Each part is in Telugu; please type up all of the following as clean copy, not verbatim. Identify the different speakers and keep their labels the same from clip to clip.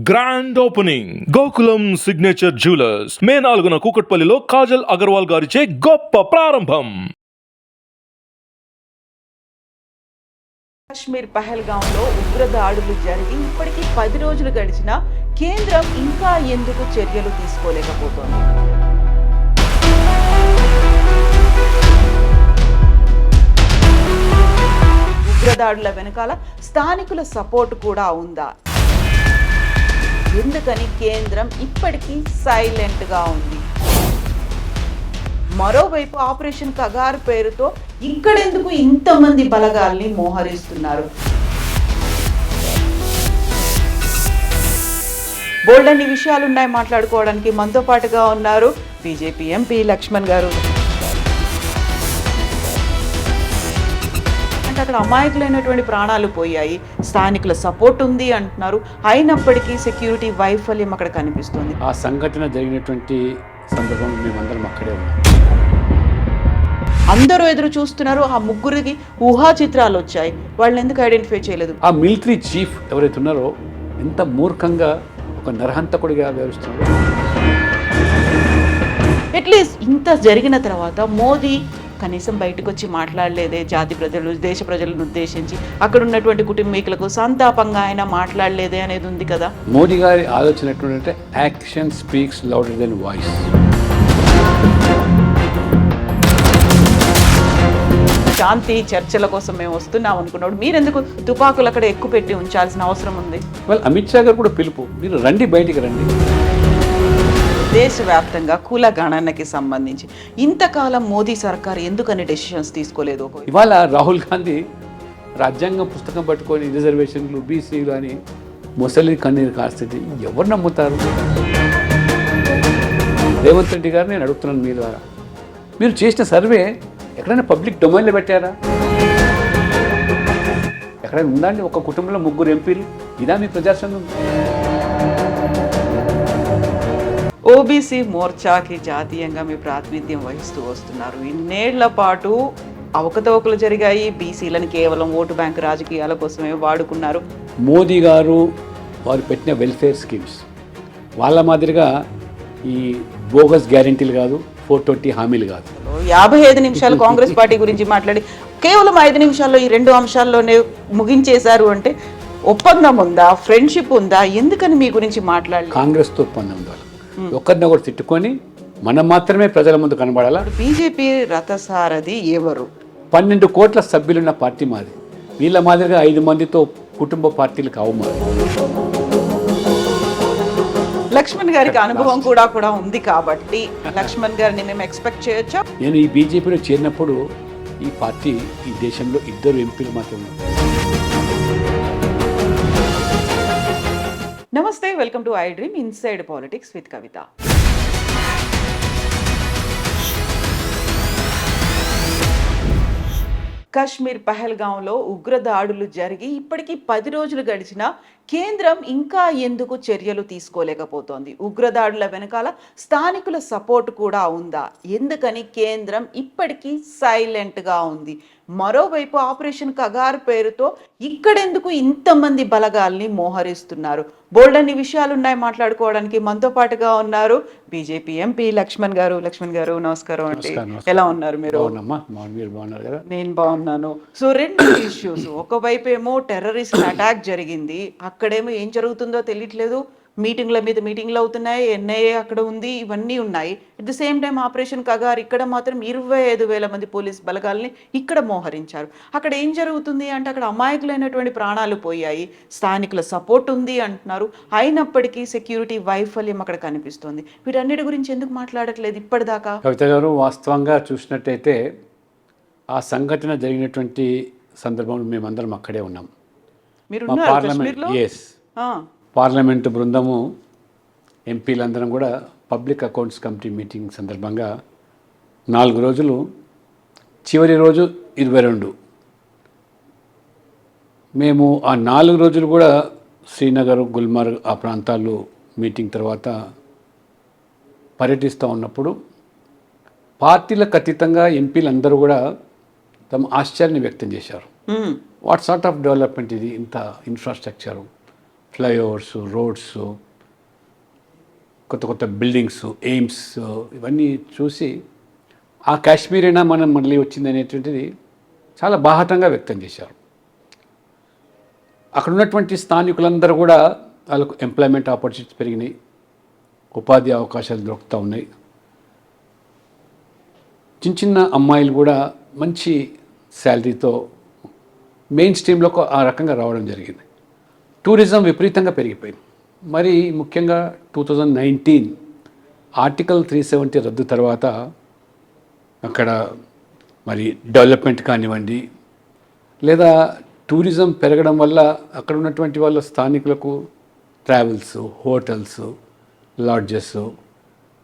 Speaker 1: Grand opening Gokulam signature jewellers May 4న కూకట్పల్లిలో కాజల్ అగర్వాల్ గారిచే గొప్ప ప్రారంభం.
Speaker 2: కాశ్మీర్ పహల్గాంలో ఉగ్రదాడులు జరిగి ఇప్పటికీ 10 రోజులు గడిచినా కేంద్రం ఇంకా ఎందుకు చర్యలు తీసుకోలేకపోతోంది? ఉగ్రదాడుల వెనకాల స్థానికుల సపోర్ట్ కూడా ఉందా? ఎందుకని కేంద్రం ఇప్పటికీ సైలెంట్గా ఉంది? మరోవైపు ఆపరేషన్ కగార్ పేరుతో ఇక్కడెందుకు ఇంతమంది బలగాల్ని మోహరిస్తున్నారు? బోల్డన్ని విషయాలున్నాయి మాట్లాడుకోవడానికి. మనతో పాటుగా ఉన్నారు బీజేపీ ఎంపీ లక్ష్మణ్ గారు. అంటే అక్కడ అమాయకులైనటువంటి ప్రాణాలు పోయాయి, స్థానికుల సపోర్ట్ ఉంది అంటున్నారు. అయినప్పటికీ సెక్యూరిటీ వైఫల్యం అక్కడ కనిపిస్తుంది.
Speaker 3: ఆ సంఘటన జరిగినటువంటి సందర్భంలో మేమందరం అక్కడే ఉన్నాం.
Speaker 2: అందరూ ఎదురు చూస్తున్నారు. ఆ ముగ్గురికి ఊహా చిత్రాలు వచ్చాయి. వాళ్ళని ఎందుకు ఐడెంటిఫై చేయలేదు?
Speaker 3: ఆ మిలిటరీ చీఫ్ ఎవరైతే ఉన్నారో ఎంత మూర్ఖంగా ఒక నరహంతకుడిగా వ్యవహరిస్తున్నారో.
Speaker 2: అట్లీస్ట్ ఇంత జరిగిన తర్వాత మోదీ కనీసం బయటకు వచ్చి మాట్లాడలేదే, జాతి ప్రజలు దేశ ప్రజలను ఉద్దేశించి అక్కడ ఉన్నటువంటి కుటుంబీకులకు సంతాపంగా ఆయన మాట్లాడలేదే అనేది ఉంది కదా.
Speaker 3: మోడీ గారి ఆలోచన ఎటువంటి action speaks louder than voice.
Speaker 2: శాంతి చర్చల కోసం మేము వస్తున్నాం అనుకున్నాడు. మీరెందుకు తుపాకులు అక్కడ ఎక్కువ పెట్టి ఉంచాల్సిన అవసరం ఉంది?
Speaker 3: అమిత్ షా గారు కూడా పిలుపు, మీరు రండి, బయటికి రండి.
Speaker 2: దేశవ్యాప్తంగా కుల గణనకి సంబంధించి ఇంతకాలం మోదీ సర్కార్ ఎందుకని డెసిషన్స్ తీసుకోలేదు?
Speaker 3: ఇవాళ రాహుల్ గాంధీ రాజ్యాంగం పుస్తకం పట్టుకొని రిజర్వేషన్లు, బీసీలు అని ముసలి కన్నీరు కాస్తుంది. ఎవరు నమ్ముతారు? రేవంత్ రెడ్డి గారు నేను అడుగుతున్నాను మీ ద్వారా, మీరు చేసిన సర్వే ఎక్కడైనా పబ్లిక్ డొమైన్లో పెట్టారా? ఎక్కడైనా ఉందండి? ఒక కుటుంబంలో 3 ఎంపీలు, ఇదా మీ ప్రజాస్వామ్యం?
Speaker 2: ఓబీసీ మోర్చాకి జాతీయంగా మీ ప్రాతినిధ్యం వహిస్తూ వస్తున్నారు. ఇన్నేళ్ల పాటు అవకతవకలు జరిగాయి. బీసీలను కేవలం ఓటు బ్యాంకు రాజకీయాల కోసమే వాడుకున్నారు.
Speaker 3: మోదీ గారు వారు పెట్టిన వెల్ఫేర్ స్కీమ్స్ వాళ్ళ మాదిరిగా ఈ బోగస్ గ్యారెంటీలు కాదు, 420 హామీలు కాదు.
Speaker 2: 55 నిమిషాలు కాంగ్రెస్ పార్టీ గురించి మాట్లాడి కేవలం 5 నిమిషాల్లో ఈ 2 అంశాల్లోనే ముగించేశారు అంటే ఒప్పందం ఉందా? ఫ్రెండ్షిప్ ఉందా? ఎందుకని మీ గురించి మాట్లాడాలి?
Speaker 3: కాంగ్రెస్తో ఒప్పందం ఉంది. ఒకరినొకరు తిట్టుకొని మనం మాత్రమే ప్రజల ముందు కనబడాలా?
Speaker 2: బీజేపీ రథసారథి ఎవరు?
Speaker 3: 12 కోట్ల సభ్యులున్న పార్టీ మాది. వీళ్ళ మాదిరిగా 5 మందితో కుటుంబ పార్టీలు కావు మాది.
Speaker 2: లక్ష్మణ్ గారికి అనుభవం కూడా ఉంది కాబట్టి లక్ష్మణ్ గారిని మేము ఎక్స్పెక్ట్ చేయొచ్చా?
Speaker 3: నేను ఈ బీజేపీలో చేరినప్పుడు ఈ పార్టీ ఈ దేశంలో 2 ఎంపీలు మాత్రమే ఉన్నారు.
Speaker 2: నమస్తే, welcome to I Dream Inside Politics with Kavitha. Kashmir పహల్గాంలో ఉగ్రదాడులు జరిగి ఇప్పటికీ 10 రోజులు గడిచినా కేంద్రం ఇంకా ఎందుకు చర్యలు తీసుకోలేకపోతోంది? ఉగ్రదాడుల వెనకాల స్థానికుల సపోర్ట్ కూడా ఉందా? ఎందుకని కేంద్రం ఇప్పటికీ సైలెంట్గా ఉంది? మరోవైపు ఆపరేషన్ కగార్ పేరుతో ఇక్కడెందుకు ఇంతమంది బలగాల్ని మోహరిస్తున్నారు? బోల్డన్ని విషయాలున్నాయి మాట్లాడుకోవడానికి. మనతో పాటుగా ఉన్నారు బీజేపీ ఎంపీ లక్ష్మణ్ గారు. లక్ష్మణ్ గారు నమస్కారం అండి. ఎలా ఉన్నారు మీరు? నేను బాగున్నాను. So 2 issues. ఒకవైపు ఏమో టెర్రరిస్ట్ అటాక్ జరిగింది, అక్కడేమో ఏం జరుగుతుందో తెలియట్లేదు. మీటింగ్ల మీద మీటింగ్లు అవుతున్నాయి, ఎన్ఐఏ అక్కడ ఉంది, ఇవన్నీ ఉన్నాయి. At the same time operation Kagar ఇక్కడ మాత్రం 25,000 మంది పోలీస్ బలగాల్ని ఇక్కడ మోహరించారు. అక్కడ ఏం జరుగుతుంది అంటే అక్కడ అమాయకులైనటువంటి ప్రాణాలు పోయాయి, స్థానికుల సపోర్ట్ ఉంది అంటున్నారు. అయినప్పటికీ సెక్యూరిటీ వైఫల్యం అక్కడ కనిపిస్తుంది. వీటన్నిటి గురించి ఎందుకు మాట్లాడట్లేదు ఇప్పటిదాకా?
Speaker 3: కవిత గారు, వాస్తవంగా చూసినట్టయితే ఆ సంఘటన జరిగినటువంటి సందర్భంలో మేమందరం అక్కడే ఉన్నాం. పార్లమెంటు బృందము, ఎంపీలందరం కూడా పబ్లిక్ అకౌంట్స్ కమిటీ మీటింగ్ సందర్భంగా 4 రోజులు, చివరి రోజు 22 మేము ఆ 4 రోజులు కూడా శ్రీనగర్, గుల్మర్గ్ ఆ ప్రాంతాల్లో మీటింగ్ తర్వాత పర్యటిస్తూ ఉన్నప్పుడు పార్టీలకు అతీతంగా ఎంపీలందరూ కూడా తమ ఆశ్చర్యాన్ని వ్యక్తం చేశారు. వాట్ సార్ట్ ఆఫ్ డెవలప్మెంట్ ఇది, ఇంత ఇన్ఫ్రాస్ట్రక్చరు, ఫ్లైఓవర్స్, రోడ్స్, కొత్త కొత్త బిల్డింగ్స్, ఎయిమ్స్, ఇవన్నీ చూసి ఆ కాశ్మీరైనా మనం మళ్ళీ వచ్చింది అనేటువంటిది చాలా బాహాటంగా వ్యక్తం చేశారు. అక్కడ ఉన్నటువంటి స్థానికులందరూ కూడా వాళ్ళకు ఎంప్లాయ్మెంట్ ఆపర్చునిటీస్ పెరిగినాయి, ఉపాధి అవకాశాలు దొరుకుతూ ఉన్నాయి. చిన్న చిన్న అమ్మాయిలు కూడా మంచి శాలరీతో మెయిన్ స్ట్రీమ్లోకి ఆ రకంగా రావడం జరిగింది. టూరిజం విపరీతంగా పెరిగిపోయింది. మరి ముఖ్యంగా 2019 ఆర్టికల్ 370 రద్దు తర్వాత అక్కడ మరి డెవలప్మెంట్ కానివ్వండి, లేదా టూరిజం పెరగడం వల్ల అక్కడ ఉన్నటువంటి వాళ్ళ స్థానికులకు ట్రావెల్స్, హోటల్స్, లాడ్జెస్,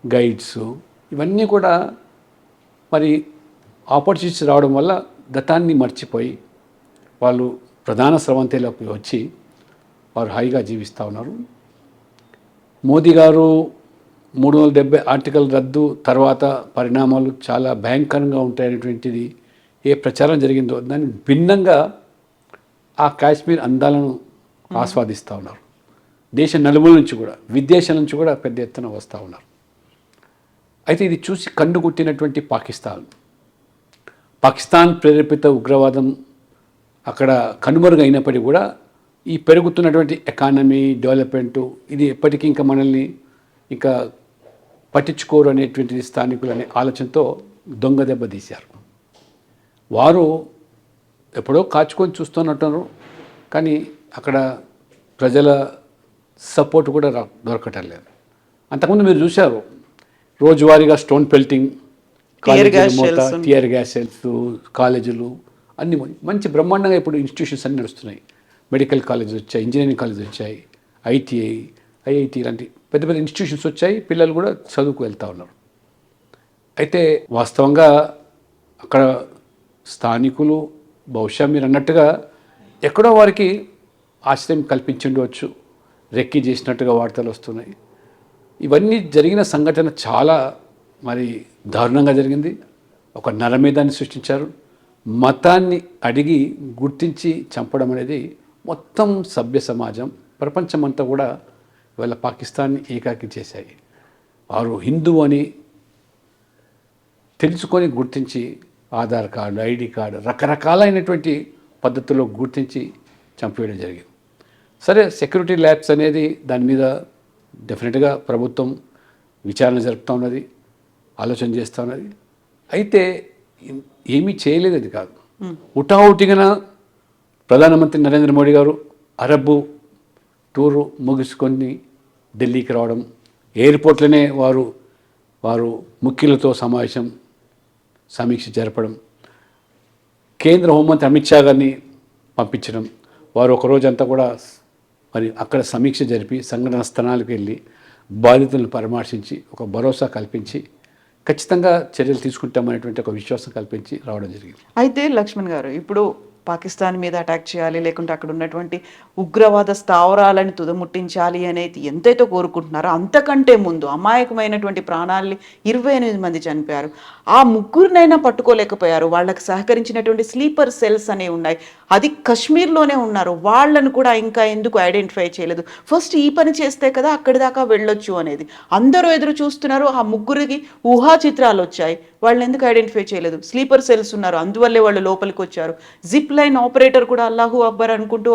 Speaker 3: గైడ్స్, ఇవన్నీ కూడా మరి ఆపర్చునిటీస్ రావడం వల్ల గతాన్ని మర్చిపోయి వాళ్ళు ప్రధాన స్రవంతిలోకి వచ్చి వారు హాయిగా జీవిస్తూ ఉన్నారు. మోదీ గారు 370 ఆర్టికల్ రద్దు తర్వాత పరిణామాలు చాలా భయంకరంగా ఉంటాయనేటువంటిది ఏ ప్రచారం జరిగిందో దానికి భిన్నంగా ఆ కాశ్మీర్ అందాలను ఆస్వాదిస్తూ ఉన్నారు. దేశ నలుమూల నుంచి కూడా, విదేశాల నుంచి కూడా పెద్ద ఎత్తున వస్తూ ఉన్నారు. అయితే ఇది చూసి కండుగుట్టినటువంటి పాకిస్తాన్ ప్రేరేపిత ఉగ్రవాదం అక్కడ కనుమరుగైనప్పటికీ కూడా ఈ పెరుగుతున్నటువంటి ఎకానమీ డెవలప్మెంటు ఇది ఎప్పటికీ ఇంకా మనల్ని ఇంకా పట్టించుకోరు అనేటువంటిది స్థానికులు అనే ఆలోచనతో దొంగ దెబ్బ తీశారు. వారు ఎప్పుడో కాచుకొని చూస్తున్నట్టున్నారు, కానీ అక్కడ ప్రజల సపోర్ట్ కూడా దొరకటం లేదు. అంతకుముందు మీరు చూశారు రోజువారీగా stone pelting, tear gas shells, కాలేజీలు అన్ని మంచి బ్రహ్మాండంగా ఇప్పుడు ఇన్స్టిట్యూషన్స్ అన్నీ నడుస్తున్నాయి. మెడికల్ కాలేజెస్ వచ్చాయి, ఇంజనీరింగ్ కాలేజెస్ వచ్చాయి, ఐటీఐ, ఐఐటి లాంటి పెద్ద పెద్ద ఇన్స్టిట్యూషన్స్ వచ్చాయి. పిల్లలు కూడా చదువుకు వెళ్తూ ఉన్నారు. అయితే వాస్తవంగా అక్కడ స్థానికులు బహుశా మీరు అన్నట్టుగా ఎక్కడో వారికి ఆశ్రయం కల్పించుండవచ్చు, రెక్కి చేసినట్టుగా వార్తలు వస్తున్నాయి. ఇవన్నీ జరిగిన సంఘటన చాలా మరి దారుణంగా జరిగింది. ఒక నరమేధాన్ని సృష్టించారు. మతాన్ని అడిగి గుర్తించి చంపడం అనేది మొత్తం సభ్య సమాజం, ప్రపంచమంతా కూడా ఇవాళ పాకిస్తాన్ని ఏకాకి చేశాయి. వారు హిందూ అని తెలుసుకొని గుర్తించి ఆధార్ కార్డు, ఐడి కార్డు, రకరకాలైనటువంటి పద్ధతుల్లో గుర్తించి చంపేయడం జరిగింది. సరే, సెక్యూరిటీ ల్యాబ్స్ అనేది దాని మీద డెఫినెట్గా ప్రభుత్వం విచారణ జరుపుతూ ఉన్నది, ఆలోచన చేస్తూ ఉన్నది. అయితే ఏమీ చేయలేదు. అది కాదు, హుటాహుటిగా ప్రధానమంత్రి నరేంద్ర మోడీ గారు అరబ్ టూరు ముగించుకొని ఢిల్లీకి రావడం, ఎయిర్పోర్ట్లోనే వారు ముఖ్యులతో సమీక్ష జరపడం, కేంద్ర హోంమంత్రి అమిత్ షా గారిని పంపించడం, వారు ఒకరోజంతా కూడా మరి అక్కడ సమీక్ష జరిపి సంఘటన స్థలాలకు వెళ్ళి బాధితులను పరామర్శించి ఒక భరోసా కల్పించి ఖచ్చితంగా చర్యలు తీసుకుంటామనేటువంటి ఒక విశ్వాసం కల్పించి రావడం జరిగింది.
Speaker 2: అయితే లక్ష్మణ్ గారు, ఇప్పుడు పాకిస్తాన్ మీద అటాక్ చేయాలి, లేకుంటే అక్కడ ఉన్నటువంటి ఉగ్రవాద స్థావరాలను తుదముట్టించాలి అనేది ఎంతైతే కోరుకుంటున్నారో అంతకంటే ముందు అమాయకమైనటువంటి ప్రాణాలని 28 మంది చనిపోయారు. ఆ ముగ్గురినైనా పట్టుకోలేకపోయారు. వాళ్ళకి సహకరించినటువంటి స్లీపర్ సెల్స్ అనేవి ఉన్నాయి, అది కశ్మీర్లోనే ఉన్నారు. వాళ్ళను కూడా ఇంకా ఎందుకు ఐడెంటిఫై చేయలేదు? ఫస్ట్ ఈ పని చేస్తే కదా అక్కడి దాకా వెళ్ళొచ్చు అనేది అందరూ ఎదురు చూస్తున్నారు. ఆ ముగ్గురికి ఊహా చిత్రాలు వచ్చాయి, వాళ్ళని ఎందుకు ఐడెంటిఫై చేయలేదు? స్లీపర్ సెల్స్ ఉన్నారు, అందువల్లే వాళ్ళు లోపలికి వచ్చారు. జిప్ లైన్ ఆపరేటర్ కూడా అల్లాహు అక్బర్ అనుకుంటూ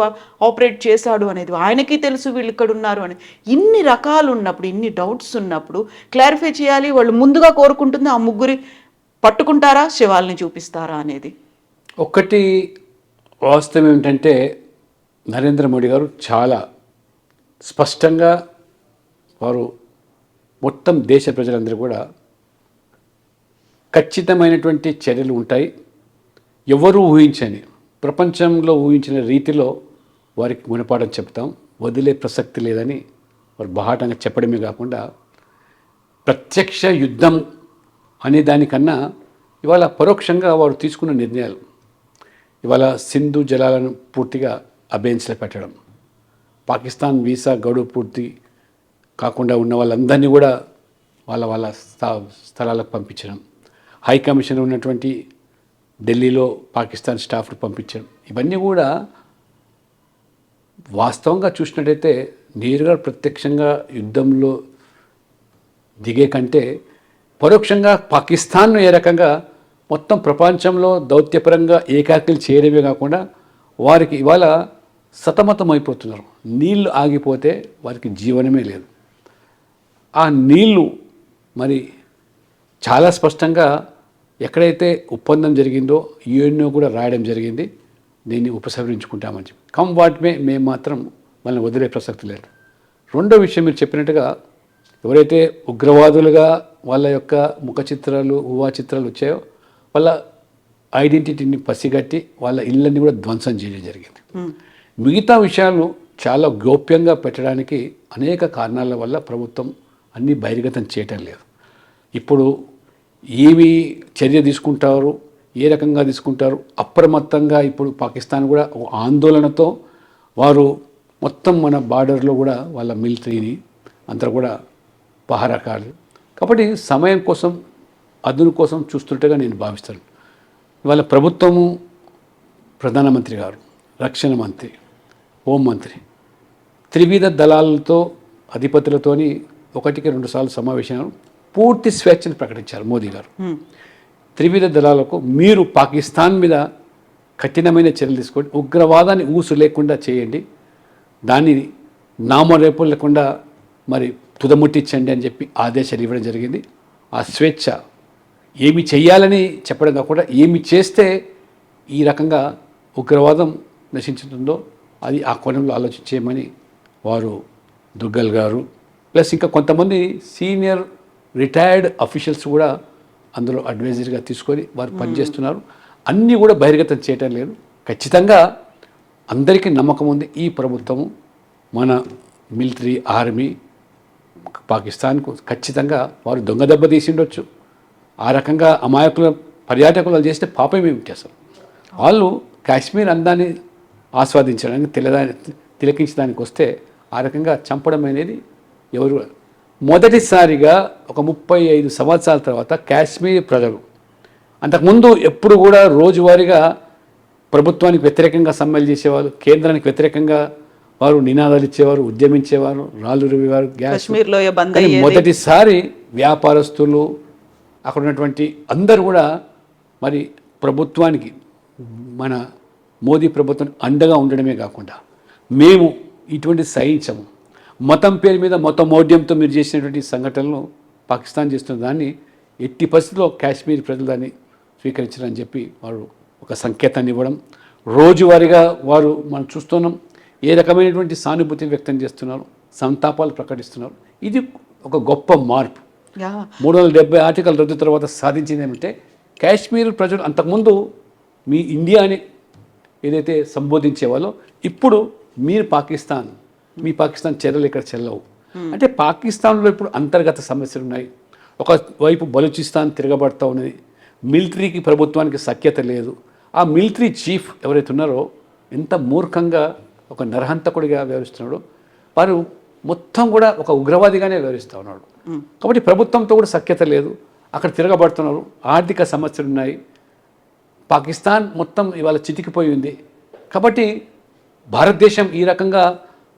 Speaker 2: ఆపరేట్ చేశాడు అనేది ఆయనకి తెలుసు, వీళ్ళు ఇక్కడ ఉన్నారు అని. ఇన్ని రకాలు ఉన్నప్పుడు, ఇన్ని డౌట్స్ ఉన్నప్పుడు క్లారిఫై చేయాలి. వాళ్ళు ముందుగా కోరుకుంటుంది ఆ ముగ్గురి పట్టుకుంటారా, శవాల్ని చూపిస్తారా అనేది.
Speaker 3: ఒక్కటి వాస్తవం ఏమిటంటే నరేంద్ర మోడీ గారు చాలా స్పష్టంగా వారు మొత్తం దేశ ప్రజలందరూ కూడా ఖచ్చితమైనటువంటి చర్యలు ఉంటాయి, ఎవరు ఊహించని, ప్రపంచంలో ఊహించిన రీతిలో వారికి గుణపాఠం చెప్తాం, వదిలే ప్రసక్తి లేదని వారు బాహాటంగా చెప్పడమే కాకుండా ప్రత్యక్ష యుద్ధం అనే దానికన్నా ఇవాళ పరోక్షంగా వారు తీసుకున్న నిర్ణయాలు, ఇవాళ సింధు జలాలను పూర్తిగా అబేన్స్లో పెట్టడం, పాకిస్తాన్ వీసా గడువు పూర్తి కాకుండా ఉన్న వాళ్ళందరినీ కూడా వాళ్ళ స్థలాలకు పంపించడం, హై కమిషన్ ఉన్నటువంటి ఢిల్లీలో పాకిస్తాన్ స్టాఫ్ను పంపించడం, ఇవన్నీ కూడా వాస్తవంగా చూసినట్టయితే నేరుగా ప్రత్యక్షంగా యుద్ధంలో దిగే కంటే పరోక్షంగా పాకిస్తాన్ను ఏ రకంగా మొత్తం ప్రపంచంలో దౌత్యపరంగా ఏకాకిలు చేయడమే కాకుండా వారికి ఇవాళ సతమతం అయిపోతున్నారు. నీళ్లు ఆగిపోతే వారికి జీవనమే లేదు. ఆ నీళ్లు మరి చాలా స్పష్టంగా ఎక్కడైతే ఒప్పందం జరిగిందో యుఎన్ఓ కూడా రాయడం జరిగింది, దీన్ని ఉపసంహరించుకుంటామని చెప్పి. కమ్ వాట్ మేము మాత్రం వాళ్ళని వదిలే ప్రసక్తి లేదు. రెండో విషయం మీరు చెప్పినట్టుగా ఎవరైతే ఉగ్రవాదులుగా వాళ్ళ యొక్క ముఖ చిత్రాలు ఊహా చిత్రాలు వచ్చాయో వాళ్ళ ఐడెంటిటీని పసిగట్టి వాళ్ళ ఇళ్ళని కూడా ధ్వంసం చేయడం జరిగింది. మిగతా విషయాలు చాలా గోప్యంగా పెట్టడానికి అనేక కారణాల వల్ల ప్రభుత్వం అన్నీ బహిర్గతం చేయటం లేదు. ఇప్పుడు ఏమి చర్య తీసుకుంటారు, ఏ రకంగా తీసుకుంటారు, అప్రమత్తంగా ఇప్పుడు పాకిస్తాన్ కూడా ఒక ఆందోళనతో వారు మొత్తం మన బార్డర్లో కూడా వాళ్ళ మిలిటరీని అంతా కూడా పహారకాలు. కాబట్టి సమయం కోసం అదును కోసం చూస్తుంటేగా నేను భావిస్తాను. ఇవాళ ప్రభుత్వము, ప్రధానమంత్రి గారు, రక్షణ మంత్రి, హోంమంత్రి త్రివిధ దళాలతో అధిపతులతోని 1-2 సార్లు సమావేశాలు పూర్తి స్వేచ్ఛను ప్రకటించారు మోదీ గారు. త్రివిధ దళాలకు మీరు పాకిస్తాన్ మీద కఠినమైన చర్యలు తీసుకోండి, ఉగ్రవాదాన్ని ఊసు లేకుండా చేయండి, దాన్ని నామరేపు లేకుండా మరి తుదముట్టించండి అని చెప్పి ఆదేశాలు ఇవ్వడం జరిగింది. ఆ స్వేచ్ఛ ఏమి చెయ్యాలని చెప్పడం కాకుండా ఏమి చేస్తే ఈ రకంగా ఉగ్రవాదం నశించుతుందో అది ఆ కోణంలో ఆలోచించేయమని వారు దుగ్గల్ గారు ప్లస్ ఇంకా కొంతమంది సీనియర్ రిటైర్డ్ అఫీషియల్స్ కూడా అందులో అడ్వైజరీగా తీసుకొని వారు పనిచేస్తున్నారు. అన్నీ కూడా బహిర్గతం చేయటం లేదు. ఖచ్చితంగా అందరికీ నమ్మకం ఉంది ఈ ప్రభుత్వము మన మిలిటరీ ఆర్మీ పాకిస్తాన్కు ఖచ్చితంగా వారు దొంగ దెబ్బ తీసిండొచ్చు, ఆ రకంగా అమాయకుల పర్యాటకులు చేస్తే పాపం ఏమిటి అసలు. వాళ్ళు కాశ్మీర్ అందాన్ని ఆస్వాదించడానికి తిలకించడానికి వస్తే ఆ రకంగా చంపడం అనేది ఎవరు మొదటిసారిగా ఒక 35 సంవత్సరాల తర్వాత కాశ్మీర్ ప్రజలు అంతకుముందు ఎప్పుడు కూడా రోజువారీగా ప్రభుత్వానికి వ్యతిరేకంగా సమ్మెలు చేసేవారు, కేంద్రానికి వ్యతిరేకంగా వారు నినాదాలు ఇచ్చేవారు, ఉద్యమించేవారు, రాళ్ళు రువేవారు, గ్యాస్. కానీ మొదటిసారి వ్యాపారస్తులు అక్కడ ఉన్నటువంటి అందరూ కూడా మరి ప్రభుత్వానికి మన మోదీ ప్రభుత్వం అండగా ఉండడమే కాకుండా మేము ఇటువంటి సహించము, మతం పేరు మీద మతమౌఢ్యంతో మీరు చేసినటువంటి సంఘటనలు పాకిస్తాన్ చేస్తున్న దాన్ని ఎట్టి పరిస్థితుల్లో కాశ్మీర్ ప్రజలు దాన్ని స్వీకరించారని చెప్పి వారు ఒక సంకేతాన్ని ఇవ్వడం, రోజువారీగా వారు మనం చూస్తున్నాం ఏ రకమైనటువంటి సానుభూతి వ్యక్తం చేస్తున్నారు, సంతాపాలు ప్రకటిస్తున్నారు. ఇది ఒక గొప్ప మార్పు. 370 ఆర్టికల్ రద్దు తర్వాత సాధించింది ఏమంటే కాశ్మీర్ ప్రజలు అంతకుముందు మీ ఇండియాని ఏదైతే సంబోధించేవాళ్ళో ఇప్పుడు మీరు పాకిస్తాన్, మీ పాకిస్తాన్ చర్యలు ఇక్కడ చెల్లవు. అంటే పాకిస్తాన్లో ఇప్పుడు అంతర్గత సమస్యలు ఉన్నాయి. ఒకవైపు బలూచిస్తాన్ తిరగబడుతూ ఉన్నది, మిలిటరీకి ప్రభుత్వానికి సఖ్యత లేదు. ఆ మిలిటరీ చీఫ్ ఎవరైతే ఉన్నారో ఎంత మూర్ఖంగా ఒక నరహంతకుడిగా వ్యవహరిస్తున్నాడో వారు మొత్తం కూడా ఒక ఉగ్రవాదిగానే వ్యవహరిస్తూ ఉన్నాడు. కాబట్టి ప్రభుత్వంతో కూడా సఖ్యత లేదు, అక్కడ తిరగబడుతున్నారు, ఆర్థిక సమస్యలు ఉన్నాయి, పాకిస్తాన్ మొత్తం ఇవాళ చితికిపోయి ఉంది. కాబట్టి భారతదేశం ఈ రకంగా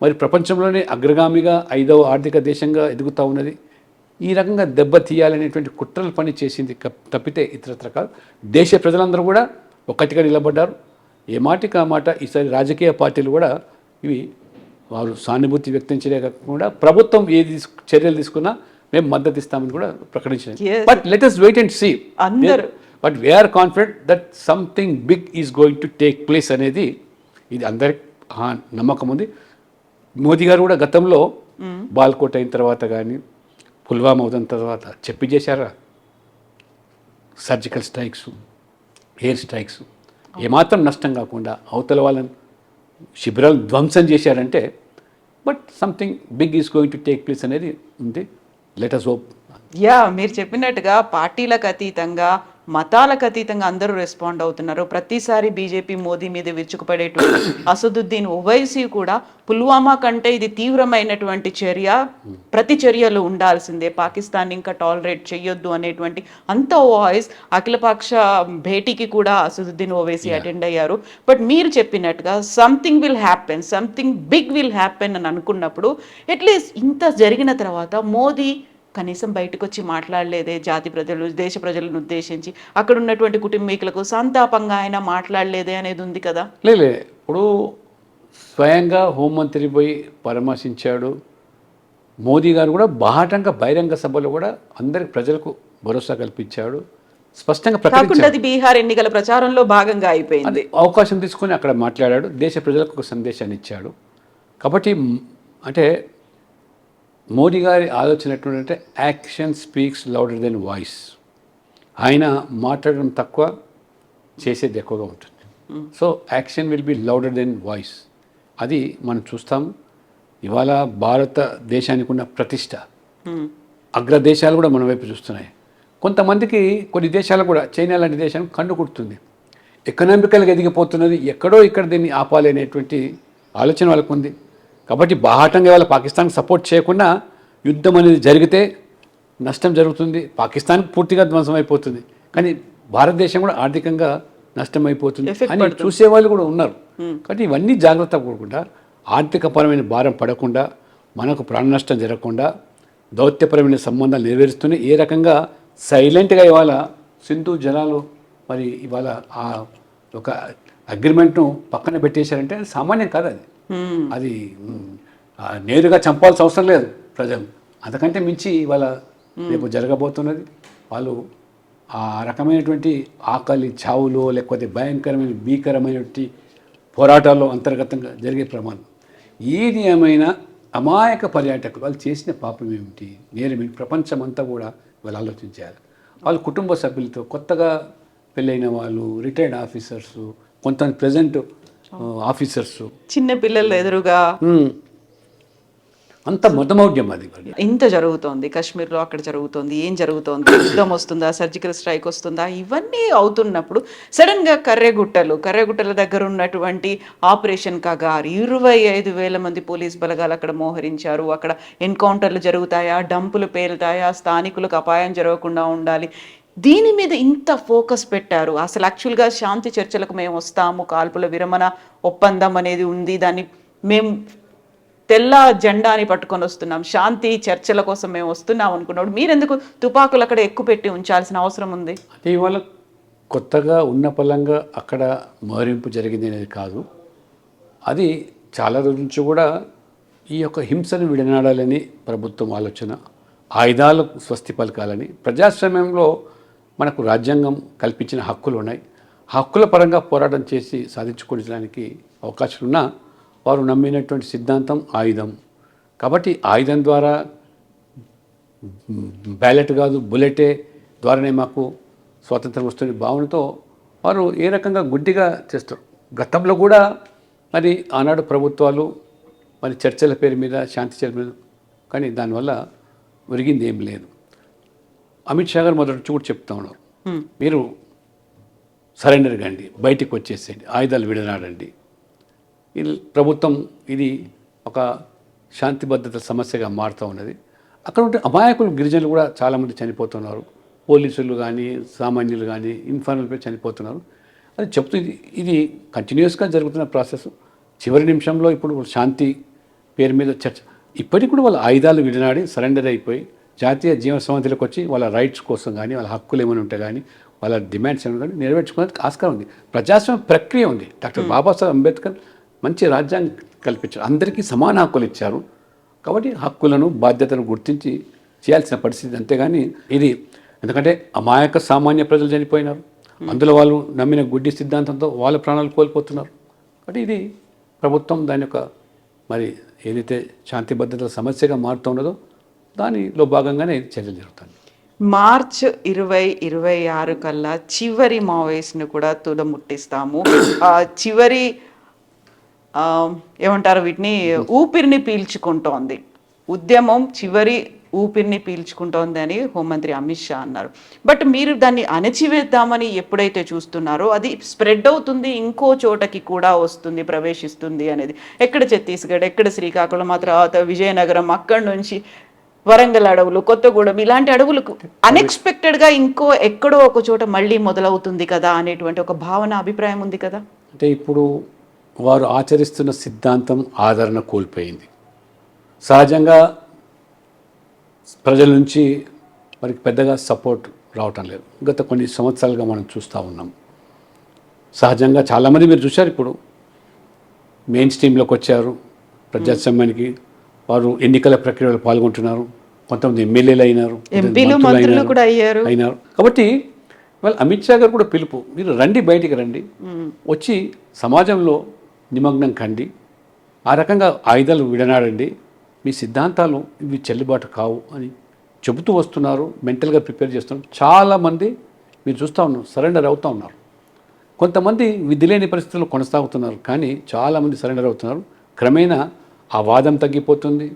Speaker 3: మరి ప్రపంచంలోనే అగ్రగామిగా 5వ ఆర్థిక దేశంగా ఎదుగుతూ ఉన్నది. ఈ రకంగా దెబ్బతీయాలనేటువంటి కుట్రలు పని చేసింది తప్పితే ఇతరత్ర కాదు. దేశ ప్రజలందరూ కూడా ఒక్కటిగా నిలబడ్డారు. ఏ మాటికి ఆ మాట ఈసారి రాజకీయ పార్టీలు కూడా ఇవి వారు సానుభూతి వ్యక్తం చేయకుండా ప్రభుత్వం ఏది చర్యలు తీసుకున్నా మేము మద్దతు ఇస్తామని కూడా ప్రకటించారు. But let us wait and see. But we are confident that something big is going to take place అనేది ఇది అందరికి నమ్మకం ఉంది. మోదీ గారు కూడా గతంలో బాల్కోట్ అయిన తర్వాత కానీ పుల్వామా అవుతున్న తర్వాత చెప్పి చేశారా సర్జికల్ స్ట్రైక్స్, ఎయిర్ స్ట్రైక్స్, ఏమాత్రం నష్టం కాకుండా అవతల వాళ్ళని శిబిరాలు ధ్వంసం చేశారంటే but something big is going to take place అనేది ఉంది. Let us hope.
Speaker 2: మీరు చెప్పినట్టుగా పార్టీలకు అతీతంగా మతాలకు అతీతంగా అందరూ రెస్పాండ్ అవుతున్నారు. ప్రతిసారి బీజేపీ మోదీ మీద విరుచుకుపడేటువంటి అసదుద్దీన్ ఓవైసీ కూడా పుల్వామా కంటే ఇది తీవ్రమైనటువంటి చర్య, ప్రతి చర్యలు ఉండాల్సిందే, పాకిస్తాన్ ఇంకా టాలరేట్ చేయొద్దు అనేటువంటి అంత వాయిస్ అఖిలపక్ష భేటీకి కూడా అసదుద్దీన్ ఓవైసీ అటెండ్ అయ్యారు. బట్ మీరు చెప్పినట్టుగా something will happen, something big will happen అని అనుకున్నప్పుడు అట్లీస్ట్ ఇంత జరిగిన తర్వాత మోదీ కనీసం బయటకు వచ్చి మాట్లాడలేదే, జాతి ప్రజలు దేశ ప్రజలను ఉద్దేశించి, అక్కడ ఉన్నటువంటి కుటుంబీకులకు సంతాపంగా ఆయన మాట్లాడలేదే అనేది ఉంది కదా.
Speaker 3: లేదు, ఇప్పుడు స్వయంగా హోంమంత్రి పోయి పరామర్శించాడు. మోదీ గారు కూడా బాహటంగా బహిరంగ సభలో కూడా అందరికి ప్రజలకు భరోసా కల్పించాడు, స్పష్టంగా
Speaker 2: కాకుండా
Speaker 3: ప్రకటించాడు.
Speaker 2: అది బీహార్ ఎన్నికల ప్రచారంలో భాగంగా అయిపోయింది.
Speaker 3: అది అవకాశం తీసుకొని అక్కడ మాట్లాడాడు, దేశ ప్రజలకు ఒక సందేశాన్ని ఇచ్చాడు. కాబట్టి అంటే మోడీ గారి ఆలోచన ఎట్లుందంటే action speaks louder than voice. ఆయన మాట్లాడడం తక్కువ, చేసేది ఎక్కువగా ఉంటుంది. So action will be louder than voice. అది మనం చూస్తాం. ఇవాళ భారతదేశానికి ఉన్న ప్రతిష్ట అగ్రదేశాలు కూడా మన వైపు చూస్తున్నాయి. కొంతమందికి కొన్ని దేశాలు కూడా, చైనా లాంటి దేశం కండు కుడుతుంది, ఎకనామికల్గా ఎదిగిపోతున్నది, ఎక్కడో ఇక్కడ దీన్ని ఆపాలి అనేటువంటి ఆలోచన వాళ్ళకు ఉంది. కాబట్టి బాహాటంగా ఇవాళ పాకిస్తాన్కి సపోర్ట్ చేయకుండా యుద్ధం అనేది జరిగితే నష్టం జరుగుతుంది, పాకిస్తాన్కి పూర్తిగా ధ్వంసం అయిపోతుంది, కానీ భారతదేశం కూడా ఆర్థికంగా నష్టం అయిపోతుంది అని చూసేవాళ్ళు కూడా ఉన్నారు. కాబట్టి ఇవన్నీ జాగ్రత్త కూడకుండా, ఆర్థికపరమైన భారం పడకుండా, మనకు ప్రాణ నష్టం జరగకుండా, దౌత్యపరమైన సంబంధాలు నెరవేరుస్తూనే ఏ రకంగా సైలెంట్గా ఇవాళ సింధు జలాలు మరి ఇవాళ ఆ ఒక అగ్రిమెంట్ను పక్కన పెట్టేశారంటే అది సామాన్యం కాదు. అది నేరుగా చంపాల్సిన అవసరం లేదు ప్రజలు, అంతకంటే మించి ఇవాళ రేపు జరగబోతున్నది. వాళ్ళు ఆ రకమైనటువంటి ఆకలి చావులో లేకపోతే భీకరమైనటువంటి పోరాటాల్లో అంతర్గతంగా జరిగే ప్రమాదం. ఏది ఏమైనా అమాయక పర్యాటకులు వాళ్ళు చేసిన పాపం ఏమిటి, నేరం ఏమిటి, ప్రపంచం అంతా కూడా వాళ్ళు ఆలోచించాలి. వాళ్ళు కుటుంబ సభ్యులతో, కొత్తగా పెళ్ళైన వాళ్ళు, రిటైర్డ్ ఆఫీసర్స్, కొంతమంది ప్రజెంట్ ఆఫీసర్స్,
Speaker 2: చిన్న పిల్లలు ఎదురుగా
Speaker 3: అంత మతమౌఢ్యం. అది
Speaker 2: ఇంత జరుగుతోంది కాశ్మీర్లో, అక్కడ జరుగుతోంది, ఏం జరుగుతోంది, యుద్ధం వస్తుందా, సర్జికల్ స్ట్రైక్ వస్తుందా, ఇవన్నీ అవుతున్నప్పుడు సడన్గా కర్రెగుట్టల దగ్గర ఉన్నటువంటి ఆపరేషన్ కగార్ 25,000 మంది పోలీస్ బలగాలు అక్కడ మోహరించారు. అక్కడ ఎన్కౌంటర్లు జరుగుతాయా, డంపులు పేలుతాయా, స్థానికులకు అపాయం జరగకుండా ఉండాలి, దీని మీద ఇంత ఫోకస్ పెట్టారు. అసలు యాక్చువల్గా శాంతి చర్చలకు మేము వస్తాము, కాల్పుల విరమణ ఒప్పందం అనేది ఉంది, దాన్ని మేము తెల్ల జెండాని పట్టుకొని వస్తున్నాం, శాంతి చర్చల కోసం మేము వస్తున్నాం అనుకున్నాడు. మీరెందుకు తుపాకులు అక్కడ ఎక్కువ పెట్టి ఉంచాల్సిన అవసరం ఉంది?
Speaker 3: అంటే ఇవాళ కొత్తగా ఉన్న పలంగా అక్కడ మోహరింపు జరిగింది అనేది కాదు, అది చాలా రోజుల నుంచి కూడా ఈ యొక్క హింసను విడనాడాలని ప్రభుత్వం ఆలోచన, ఆయుధాలకు స్వస్తి పలకాలని. ప్రజాస్వామ్యంలో మనకు రాజ్యాంగం కల్పించిన హక్కులు ఉన్నాయి, హక్కుల పరంగా పోరాటం చేసి సాధించుకోవడానికి అవకాశం ఉన్నా వారు నమ్మినటువంటి సిద్ధాంతం ఆయుధం. కాబట్టి ఆయుధం ద్వారా, బ్యాలెట్ కాదు బుల్లెటే ద్వారానే మాకు స్వాతంత్రం వస్తున్న భావనతో వారు ఏ రకంగా గుడ్డిగా చేస్తారు. గతంలో కూడా మరి ఆనాడు ప్రభుత్వాలు మరి చర్చల పేరు మీద, శాంతి చర్చల మీద, కానీ దానివల్ల ఒరిగింది ఏం లేదు. అమిత్ షా గారు మొదటి కూడా చెప్తా ఉన్నారు, మీరు సరెండర్ కండి, బయటికి వచ్చేసేయండి, ఆయుధాలు విడనాడండి. ప్రభుత్వం ఇది ఒక శాంతి భద్రత సమస్యగా మారుతూ ఉన్నది. అక్కడ ఉంటే అమాయకులు గిరిజనులు కూడా చాలామంది చనిపోతున్నారు, పోలీసులు కానీ సామాన్యులు కానీ ఇన్ఫార్మల్పై చనిపోతున్నారు. అది చెప్తూ ఇది కంటిన్యూస్గా జరుగుతున్న ప్రాసెస్. చివరి నిమిషంలో ఇప్పుడు శాంతి పేరు మీద చర్చ, ఇప్పటికి కూడా వాళ్ళ ఆయుధాలు విడనాడి సరెండర్ అయిపోయి జాతీయ జీవన సమితిలోకి వచ్చి వాళ్ళ రైట్స్ కోసం కానీ, వాళ్ళ హక్కులు ఏమైనా ఉంటే కానీ, వాళ్ళ డిమాండ్స్ ఏమైనా కానీ నెరవేర్చుకోవడానికి ఆస్కారం ఉంది. ప్రజాస్వామ్య ప్రక్రియ ఉంది. డాక్టర్ బాబాసాహెబ్ అంబేద్కర్ మంచి రాజ్యాంగం కల్పించారు, అందరికీ సమాన హక్కులు ఇచ్చారు. కాబట్టి హక్కులను బాధ్యతను గుర్తించి చేయాల్సిన పరిస్థితి. అంతేగాని ఇది ఎందుకంటే అమాయక సామాన్య ప్రజలు చనిపోయినారు, అందులో వాళ్ళు నమ్మిన గుడ్డి సిద్ధాంతంతో వాళ్ళ ప్రాణాలు కోల్పోతున్నారు. కాబట్టి ఇది ప్రభుత్వం దాని యొక్క మరి ఏదైతే శాంతి భద్రతల సమస్యగా మారుతున్నదో దానిలో భాగంగానే చర్యలు జరుగుతుంది.
Speaker 2: మార్చ్ 2026 కల్లా చివరి మావోయిస్ట్ని కూడా తుదముట్టిస్తాము, చివరి ఏమంటారు వీటిని, ఊపిరిని పీల్చుకుంటోంది, ఉద్యమం చివరి ఊపిరిని పీల్చుకుంటోంది అని హోంమంత్రి అమిత్ షా అన్నారు. బట్ మీరు దాన్ని అణచివేద్దామని ఎప్పుడైతే చూస్తున్నారో అది స్ప్రెడ్ అవుతుంది, ఇంకో చోటకి కూడా వస్తుంది, ప్రవేశిస్తుంది అనేది. ఎక్కడ ఛత్తీస్గఢ్, ఎక్కడ శ్రీకాకుళం, ఆ తర్వాత విజయనగరం, అక్కడి నుంచి వరంగల్ అడవులు, కొత్తగూడెం, ఇలాంటి అడవులకు అన్ఎక్స్పెక్టెడ్గా ఇంకో ఎక్కడో ఒక చోట మళ్ళీ మొదలవుతుంది కదా అనేటువంటి ఒక భావన, అభిప్రాయం ఉంది కదా.
Speaker 3: అంటే ఇప్పుడు వారు ఆచరిస్తున్న సిద్ధాంతం ఆదరణ కోల్పోయింది. సహజంగా ప్రజల నుంచి వారికి పెద్దగా సపోర్ట్ రావటం లేదు. గత కొన్ని సంవత్సరాలుగా మనం చూస్తూ ఉన్నాం. సహజంగా చాలామంది మీరు చూశారు, ఇప్పుడు మెయిన్ స్ట్రీమ్లోకి వచ్చారు, ప్రజాస్వామ్యానికి వారు ఎన్నికల ప్రక్రియలో పాల్గొంటున్నారు, కొంతమంది ఎమ్మెల్యేలు అయినారు,
Speaker 2: ఎంపీలు, మంత్రులు కూడా
Speaker 3: అయినారు. కాబట్టి వాళ్ళు అమిత్ షా గారు కూడా పిలుపు, మీరు రండి, బయటికి రండి, వచ్చి సమాజంలో నిమగ్నం కండి, ఆ రకంగా ఆయుధాలు విడనాడండి, మీ సిద్ధాంతాలు ఇవి చెల్లుబాటు కావు అని చెబుతూ వస్తున్నారు. మెంటల్గా ప్రిపేర్ చేస్తున్నారు. చాలామంది మీరు చూస్తూ ఉన్నారు, సరెండర్ అవుతూ ఉన్నారు. కొంతమంది విధి లేని పరిస్థితుల్లో కొనసాగుతున్నారు, కానీ చాలామంది సరెండర్ అవుతున్నారు. క్రమేణా ఆ వాదం తగ్గిపోతుంది,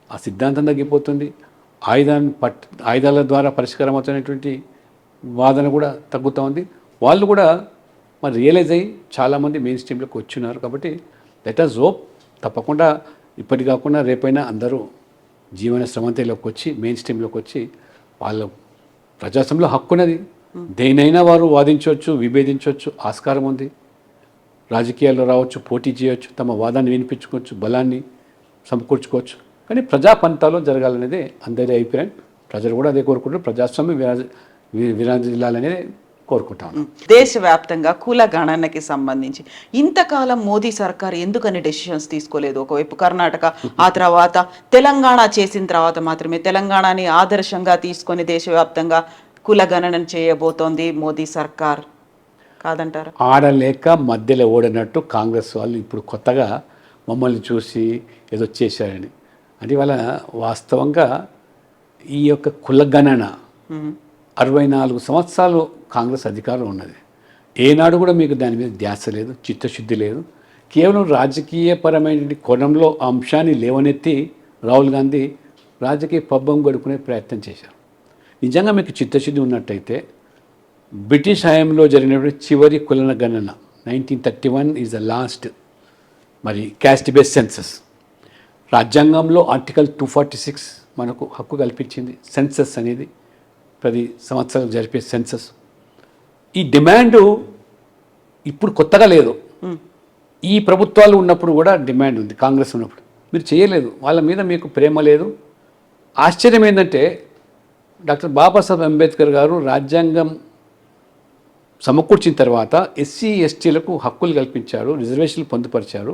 Speaker 3: ఆ సిద్ధాంతం తగ్గిపోతుంది, ఆయుధాల ద్వారా పరిష్కారం అవుతున్నటువంటి వాదన కూడా తగ్గుతూ ఉంది. వాళ్ళు కూడా మరి రియలైజ్ అయ్యి చాలామంది మెయిన్ స్ట్రీమ్లోకి వచ్చినారు. కాబట్టి లెట్ అస్ హోప్, తప్పకుండా ఇప్పటి కాకుండా రేపైనా అందరూ జీవన స్రవంతిలోకి వచ్చి మెయిన్ స్ట్రీమ్లోకి వచ్చి వాళ్ళ ప్రజాస్వామ్యంలో హక్కున్నది, దేనైనా వారు వాదించవచ్చు, విభేదించవచ్చు, ఆస్కారం ఉంది. రాజకీయాల్లో రావచ్చు, పోటీ చేయవచ్చు, తమ వాదాన్ని వినిపించుకోవచ్చు, బలాన్ని సమకూర్చుకోవచ్చు. కానీ ప్రజాపంతాలో జరగాలనేదే అందరి అభిప్రాయం. ప్రజలు కూడా అదే కోరుకుంటారు. ప్రజాస్వామ్యం విరాజిల్లాలనేదే కోరుకుంటాను.
Speaker 2: దేశవ్యాప్తంగా కుల గణనకి సంబంధించి ఇంతకాలం మోదీ సర్కార్ ఎందుకని డెసిషన్స్ తీసుకోలేదు? ఒకవైపు కర్ణాటక, ఆ తర్వాత తెలంగాణ చేసిన తర్వాత మాత్రమే తెలంగాణని ఆదర్శంగా తీసుకొని దేశవ్యాప్తంగా కుల గణన చేయబోతోంది మోదీ సర్కార్, కాదంటారా?
Speaker 3: ఆడలేక మధ్యలో ఓడినట్టు కాంగ్రెస్ వాళ్ళు ఇప్పుడు కొత్తగా మమ్మల్ని చూసి ఏదో చేశారని. అంటే వాళ్ళ వాస్తవంగా ఈ యొక్క కుల గణన 64 సంవత్సరాలు కాంగ్రెస్ అధికారం ఉన్నది. ఏనాడు కూడా మీకు దాని మీద ధ్యాస లేదు, చిత్తశుద్ధి లేదు. కేవలం రాజకీయపరమైన కోణంలో ఆ అంశాన్ని లేవనెత్తి రాహుల్ గాంధీ రాజకీయ పబ్బం గడుపుకునే ప్రయత్నం చేశారు. నిజంగా మీకు చిత్తశుద్ధి ఉన్నట్టయితే బ్రిటిష్ హయాంలో జరిగినటువంటి చివరి కుల గణన 1931 ఈజ్ ద లాస్ట్ మరి క్యాస్ట్ బేస్డ్ సెన్సస్. రాజ్యాంగంలో ఆర్టికల్ 246 మనకు హక్కు కల్పించింది సెన్సస్ అనేది, 10 సంవత్సరాలు జరిపే సెన్సస్. ఈ డిమాండు ఇప్పుడు కొత్తగా లేదు, ఈ ప్రభుత్వాలు ఉన్నప్పుడు కూడా డిమాండ్ ఉంది. కాంగ్రెస్ ఉన్నప్పుడు మీరు చేయలేదు, వాళ్ళ మీద మీకు ప్రేమ లేదు. ఆశ్చర్యం ఏంటంటే డాక్టర్ బాబాసాహెబ్ అంబేద్కర్ గారు రాజ్యాంగం సమకూర్చిన తర్వాత ఎస్సీ ఎస్టీలకు హక్కులు కల్పించారు, రిజర్వేషన్లు పొందుపరిచారు.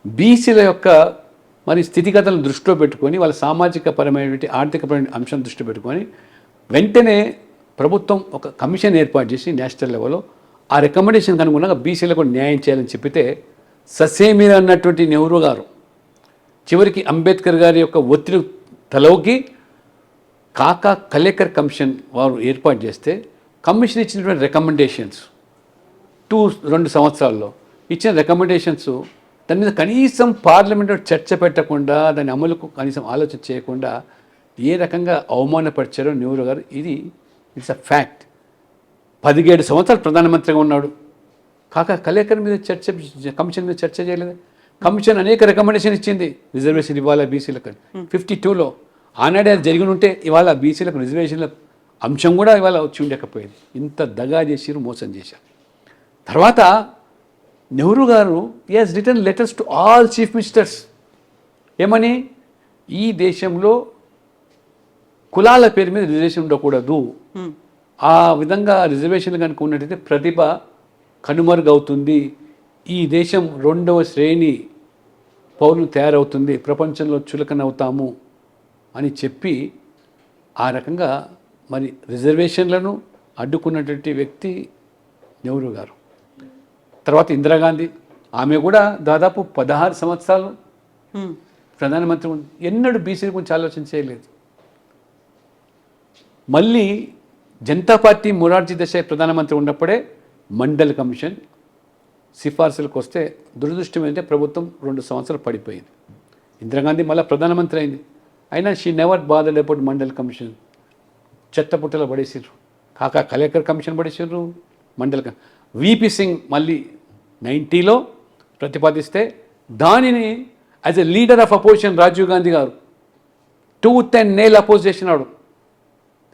Speaker 3: బీసీల యొక్క మరి స్థితిగతులను దృష్టిలో పెట్టుకొని, వాళ్ళ సామాజిక పరమైనటువంటి ఆర్థికపరమైన అంశం దృష్టిలో పెట్టుకొని వెంటనే ప్రభుత్వం ఒక కమిషన్ ఏర్పాటు చేసి నేషనల్ లెవెల్లో ఆ రికమెండేషన్కి అనుగుణంగా బీసీలకు న్యాయం చేయాలని చెప్పితే ససేమిరా అన్నటువంటి నెహ్రూ గారు చివరికి అంబేద్కర్ గారి యొక్క ఒత్తిడి తలొగ్గి కాకా కలేకర్ కమిషన్ వారు ఏర్పాటు చేస్తే కమిషన్ ఇచ్చినటువంటి రికమెండేషన్స్ 2 సంవత్సరాల్లో ఇచ్చిన రికమెండేషన్స్ దాని మీద కనీసం పార్లమెంట్లో చర్చ పెట్టకుండా, దాని అమలుకు కనీసం ఆలోచన చేయకుండా ఏ రకంగా అవమానపరిచారో నెహ్రూ గారు, ఇది ఇట్స్ అ ఫ్యాక్ట్. 17 సంవత్సరాలు ప్రధానమంత్రిగా ఉన్నాడు, కాకా కలేకర్ మీద కమిషన్ మీద చర్చ చేయలేదు. కమిషన్ అనేక రికమెండేషన్ ఇచ్చింది, రిజర్వేషన్ ఇవ్వాలి బీసీలకు 52లో. ఆనాడే అది జరిగి ఉంటే ఇవాళ బీసీలకు రిజర్వేషన్ల అంశం కూడా ఇవాళ వచ్చి ఉండకపోయేది. ఇంత దగా చేసిరు, మోసం చేశారు. తర్వాత నెహ్రూ గారు has return letters to all chief ministers. ఏమని? ఈ దేశంలో కులాల పేరు మీద రిజర్వేషన్ ఉండకూడదు, ఆ విధంగా రిజర్వేషన్లు కనుక ఉన్నట్టయితే ప్రతిభ కనుమరుగవుతుంది, ఈ దేశం 2వ శ్రేణి పౌరులు తయారవుతుంది, ప్రపంచంలో చులకనవుతాము అని చెప్పి ఆ రకంగా మరి రిజర్వేషన్లను అడ్డుకున్నటువంటి వ్యక్తి నెహ్రూ గారు. తర్వాత ఇందిరాగాంధీ, ఆమె కూడా దాదాపు 16 సంవత్సరాలు ప్రధానమంత్రి ఉంది, ఎన్నడూ బీసీ గురించి ఆలోచన చేయలేదు. మళ్ళీ జనతా పార్టీ మొరార్జీ దేశాయ్ ప్రధానమంత్రి ఉన్నప్పుడే మండల్ కమిషన్ సిఫార్సులకు వస్తే దురదృష్టం ఏంటంటే ప్రభుత్వం 2 సంవత్సరాలు పడిపోయింది. ఇందిరాగాంధీ మళ్ళీ ప్రధానమంత్రి అయింది, అయినా she never bothered about Mandal commission. చెత్తపుట్టలో పడేసారు. కలెక్టర్ కమిషన్ పడేసారు, విపి సింగ్ మళ్ళీ 90లో ప్రతిపాదిస్తే దానిని as a leader of opposition Rajiv Gandhi గారు టూత్ అండ్ నెయిల్ అపోజ్ చేసినాడు.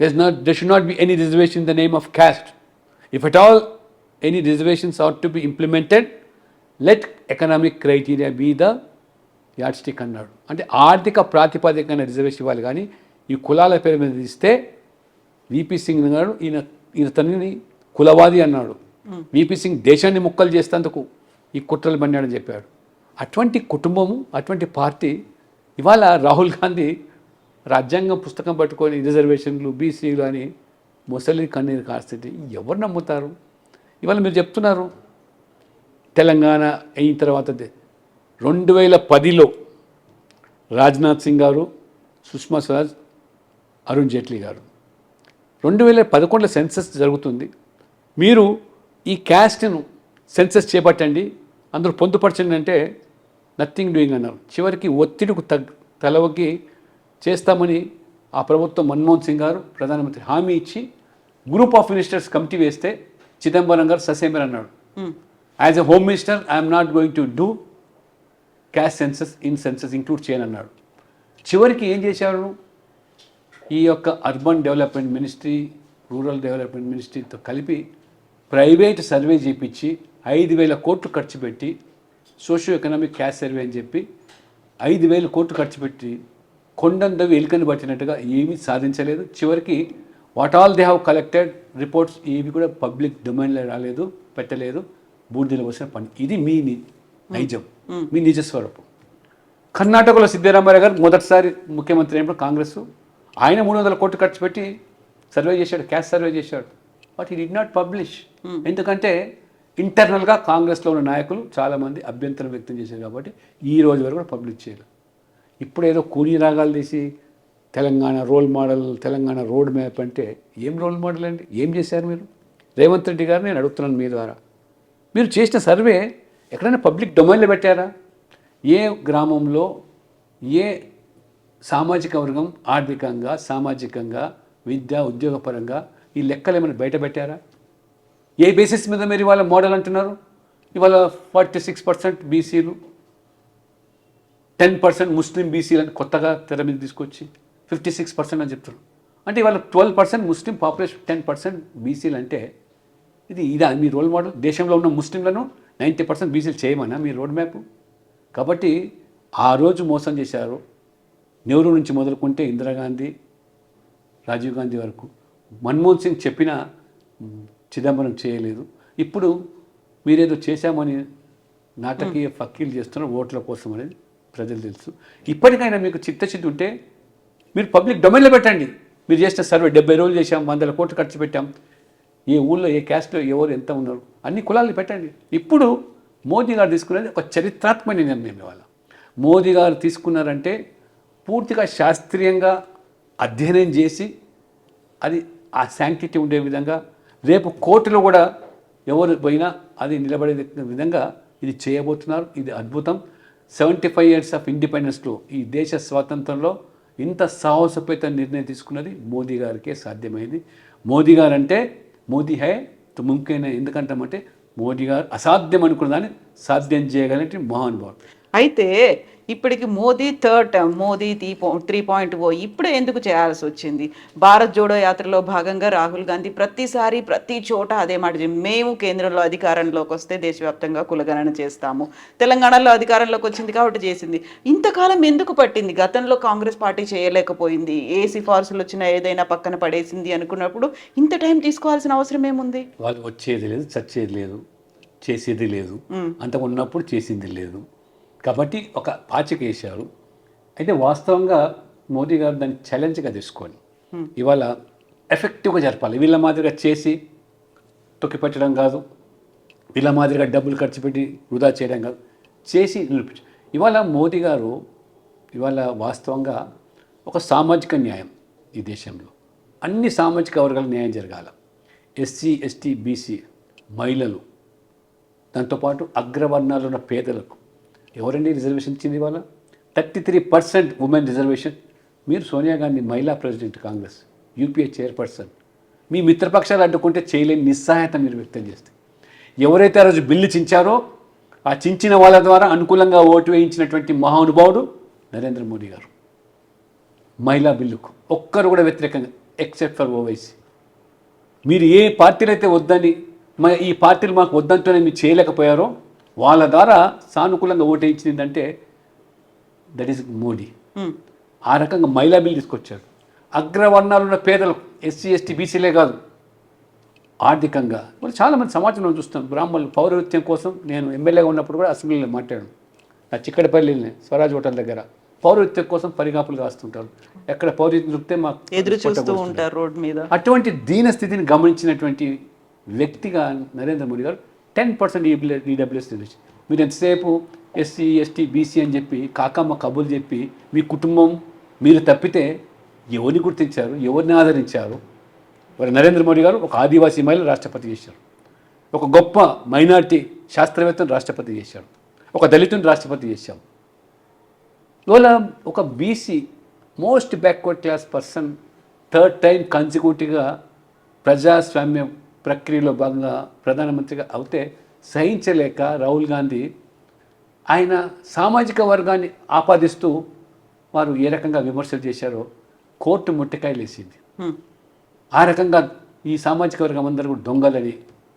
Speaker 3: there should not be any reservation in the name of caste. If at all any reservations ought to be implemented, let economic criteria be the yardstick అన్నాడు. అంటే ఆర్థిక ప్రాతిపదికన రిజర్వేషన్ ఇవ్వాలి, కానీ ఈ కులాల పేరు మీద ఇస్తే విపి సింగ్ గారు ఈయన తనని కులవాది అన్నాడు. విపి సింగ్ దేశాన్ని ముక్కలు చేసేందుకు ఈ కుట్రలు పన్నాడని చెప్పాడు. అటువంటి కుటుంబము, అటువంటి పార్టీ ఇవాళ రాహుల్ గాంధీ రాజ్యాంగం పుస్తకం పట్టుకొని రిజర్వేషన్లు బీసీలు అని ముసలి కన్నీరు కాస్తుంది. ఎవరు నమ్ముతారు? ఇవాళ మీరు చెప్తున్నారు తెలంగాణ అయిన తర్వాత 2010లో రాజ్నాథ్ సింగ్ గారు, సుష్మా స్వరాజ్, అరుణ్ జైట్లీ గారు 2011లో సెన్సస్ జరుగుతుంది. మీరు ఈ క్యాస్ట్ను సెన్సస్ చేపట్టండి, అందరూ పొందుపరచండి అంటే నథింగ్ డూయింగ్ అన్నారు. చివరికి ఒత్తిడికి తలవకి చేస్తామని ఆ ప్రభుత్వం మన్మోహన్ సింగ్ గారు ప్రధానమంత్రి హామీ ఇచ్చి గ్రూప్ ఆఫ్ మినిస్టర్స్ కమిటీ వేస్తే చిదంబరం గారు ససేమర్ అన్నాడు, as a home minister I'm not going to do caste census include చేయనన్నాడు. చివరికి ఏం చేశారు? ఈ యొక్క urban development ministry, rural development మినిస్ట్రీతో కలిపి ప్రైవేట్ సర్వే చేయించి 5,000 కోట్లు ఖర్చు పెట్టి సోషియో ఎకనామిక్ క్యాస్ట్ సర్వే అని చెప్పి 5,000 కోట్లు ఖర్చు పెట్టి కొండందవి ఎలుకని పట్టినట్టుగా ఏమీ సాధించలేదు. చివరికి what all they have collected reports ఏవి కూడా పబ్లిక్ డొమైన్లో రాలేదు, పెట్టలేదు, బూడిదలో వచ్చిన పని. ఇది మీ నైజం, మీ నిజస్వరూపం. కర్ణాటకలో సిద్ధరామయ్య గారు మొదటిసారి ముఖ్యమంత్రి అయినప్పుడు కాంగ్రెస్, ఆయన 300 కోట్లు ఖర్చు పెట్టి సర్వే చేశాడు, క్యాస్ట్ సర్వే చేశాడు. బట్ ఈ డిడ్ నాట్ పబ్లిష్. ఎందుకంటే ఇంటర్నల్గా కాంగ్రెస్లో ఉన్న నాయకులు చాలామంది అభ్యంతరం వ్యక్తం చేశారు కాబట్టి ఈ రోజు వరకు కూడా పబ్లిష్ చేయలేదు. ఇప్పుడు ఏదో కూనీ రాగాలు తీసి Telangana role model, Telangana road map అంటే ఏం రోల్ మోడల్ అండి? ఏం చేశారు మీరు? రేవంత్ రెడ్డి గారు నేను అడుగుతున్నాను మీ ద్వారా, మీరు చేసిన సర్వే ఎక్కడైనా పబ్లిక్ డొమైన్లో పెట్టారా? ఏ గ్రామంలో ఏ సామాజిక వర్గం ఆర్థికంగా, సామాజికంగా, విద్య ఉద్యోగపరంగా ఈ లెక్కలు ఏమైనా బయట పెట్టారా? ఏ బేసిస్ మీద మీరు ఇవాళ మోడల్ అంటున్నారు? ఇవాళ 46% బీసీలు, 10% ముస్లిం బీసీలు అని కొత్తగా తెర మీద తీసుకొచ్చి 56% అని చెప్తారు. అంటే ఇవాళ 12% ముస్లిం పాపులేషన్, 10% బీసీలు అంటే ఇదా మీ రోల్ మోడల్? దేశంలో ఉన్న ముస్లింలను 90% బీసీలు చేయమన్నా మీ రోడ్ మ్యాప్? కాబట్టి ఆ రోజు మోసం చేశారు. నెహ్రూ నుంచి మొదలుకుంటే ఇందిరాగాంధీ, రాజీవ్ గాంధీ వరకు. మన్మోహన్ సింగ్ చెప్పిన చిదంబరం చేయలేదు. ఇప్పుడు మీరేదో చేశామని నాటకీయ ఫక్కీలు చేస్తున్నారు ఓట్ల కోసం అనేది ప్రజలు తెలుసు. ఇప్పటికైనా మీకు చిత్తశుద్ధి ఉంటే మీరు పబ్లిక్ డొమైన్లో పెట్టండి. మీరు చేసిన సర్వే 70 రోజులు చేశాం, 100 కోట్లు ఖర్చు పెట్టాం, ఏ ఊళ్ళో ఏ క్యాస్ట్లో ఎవరు ఎంత ఉన్నారు అన్ని కులాలను పెట్టండి. ఇప్పుడు మోదీ గారు తీసుకునేది ఒక చరిత్రాత్మక నిర్ణయం. ఇవాళ మోదీ గారు తీసుకున్నారంటే పూర్తిగా శాస్త్రీయంగా అధ్యయనం చేసి అది ఆ శాంక్టిటీ ఉండే విధంగా, రేపు కోర్టులో కూడా ఎవరు పోయినా అది నిలబడే విధంగా ఇది చేయబోతున్నారు. ఇది అద్భుతం. 75 years ఆఫ్ ఇండిపెండెన్స్లో, ఈ దేశ స్వాతంత్రంలో ఇంత సాహసోపేత నిర్ణయం తీసుకున్నది మోదీ గారికే సాధ్యమైంది. మోదీ గారు అంటే మోదీ హై తో ముమ్కిన్. ఎందుకంటామంటే మోదీ గారు అసాధ్యం అనుకున్న దాన్ని సాధ్యం చేయగలిగిన మహానుభావుడు.
Speaker 2: అయితే ఇప్పటికి మోదీ థర్డ్ టర్మ్, మోదీ 3.0 ఇప్పుడు ఎందుకు చేయాల్సి వచ్చింది? భారత్ జోడో యాత్రలో భాగంగా రాహుల్ గాంధీ ప్రతిసారి ప్రతి చోట అదే మాట మేము కేంద్రంలో అధికారంలోకి వస్తే దేశవ్యాప్తంగా కులగణన చేస్తాము, తెలంగాణలో అధికారంలోకి వచ్చింది కాబట్టి చేసింది. ఇంతకాలం ఎందుకు పట్టింది? గతంలో కాంగ్రెస్ పార్టీ చేయలేకపోయింది, ఏ సిఫార్సులు వచ్చినా ఏదైనా పక్కన పడేసింది అనుకున్నప్పుడు ఇంత టైం తీసుకోవాల్సిన అవసరం ఏముంది?
Speaker 3: వాళ్ళు వచ్చేది లేదు, చచ్చేది లేదు, చేసేది లేదు, అంత ఉన్నప్పుడు చేసింది లేదు. కాబట్టి ఒక పాచిక వేశారు. అయితే వాస్తవంగా మోదీ గారు దాన్ని ఛాలెంజ్గా తీసుకొని ఇవాళ ఎఫెక్టివ్గా జరపాలి. వీళ్ళ మాదిరిగా చేసి తొక్కిపెట్టడం కాదు, వీళ్ళ మాదిరిగా డబ్బులు ఖర్చు పెట్టి వృధా చేయడం కాదు, చేసి నిరూపించు. ఇవాళ మోదీ గారు ఇవాళ వాస్తవంగా ఒక సామాజిక న్యాయం, ఈ దేశంలో అన్ని సామాజిక వర్గాలకు న్యాయం జరగాల. ఎస్సీ, ఎస్టీ, బీసీ, మహిళలు, దాంతోపాటు అగ్రవర్ణాలు ఉన్న పేదలకు ఎవరండి రిజర్వేషన్ ఇచ్చింది? ఇవాళ 33% ఉమెన్ రిజర్వేషన్ మీరు సోనియా గాంధీ మహిళా ప్రెసిడెంట్ కాంగ్రెస్, యూపీఏ చైర్పర్సన్, మీ మిత్రపక్షాలు అడ్డుకుంటే చేయలేని నిస్సహాయత మీరు వ్యక్తం చేస్తే, ఎవరైతే ఆ రోజు బిల్లు చించారో ఆ చించిన వాళ్ళ ద్వారా అనుకూలంగా ఓటు వేయించినటువంటి మహానుభావుడు నరేంద్ర మోడీ గారు. మహిళా బిల్లుకు ఒక్కరు కూడా వ్యతిరేకంగా ఎక్సెప్ట్ ఫర్ ఓవైసీ. మీరు ఏ పార్టీలు అయితే వద్దని ఈ పార్టీలు మాకు వద్దంటూనే మీరు చేయలేకపోయారో వాళ్ళ ద్వారా సానుకూలంగా ఓటు వేయించిందంటే దట్ ఈస్ మోడీ. ఆ రకంగా మహిళా బిల్లు తీసుకొచ్చారు. అగ్రవర్ణాలు ఉన్న పేదలకు, ఎస్సీ ఎస్టీ బీసీలే కాదు, ఆర్థికంగా వాళ్ళు చాలామంది సమాజంలో చూస్తాం. బ్రాహ్మణులు పౌరవృత్యం కోసం నేను ఎమ్మెల్యేగా ఉన్నప్పుడు కూడా అసెంబ్లీలో మాట్లాడాను. నా చిక్కడపల్లిని స్వరాజ్ హోటల్ దగ్గర పౌరవృత్యం కోసం పరిగాపులు కాస్తుంటారు. ఎక్కడ పౌరవృత్యం దొరికితే మాకు
Speaker 2: ఎదురు చూస్తూ ఉంటారు రోడ్ మీద.
Speaker 3: అటువంటి దీన స్థితిని గమనించినటువంటి వ్యక్తిగా నరేంద్ర మోడీ గారు 10% ఈడబ్ల్యూఎస్ రిజర్వేషన్. మీరు ఎంతసేపు ఎస్సీ ఎస్టీ బీసీ అని చెప్పి కాకమ్మ కబుర్లు చెప్పి మీ కుటుంబం మీరు తప్పితే ఎవరిని గుర్తించారు, ఎవరిని ఆదరించారు? మరి నరేంద్ర మోడీ గారు ఒక ఆదివాసీ మహిళ రాష్ట్రపతి చేశారు, ఒక గొప్ప మైనార్టీ శాస్త్రవేత్తను రాష్ట్రపతి చేశారు, ఒక దళితుని రాష్ట్రపతి చేశాం. ఇవాళ ఒక BC most backward class person third time కన్సిక్యూటివ్గా ప్రజాస్వామ్య ప్రక్రియలో భాగంగా ప్రధానమంత్రిగా అవుతే సహించలేక రాహుల్ గాంధీ ఆయన సామాజిక వర్గాన్ని ఆపాదిస్తూ వారు ఏ రకంగా విమర్శలు చేశారో కోర్టు ముట్టకాయలు వేసింది. ఆ రకంగా ఈ సామాజిక వర్గం అందరూ కూడా దొంగలని,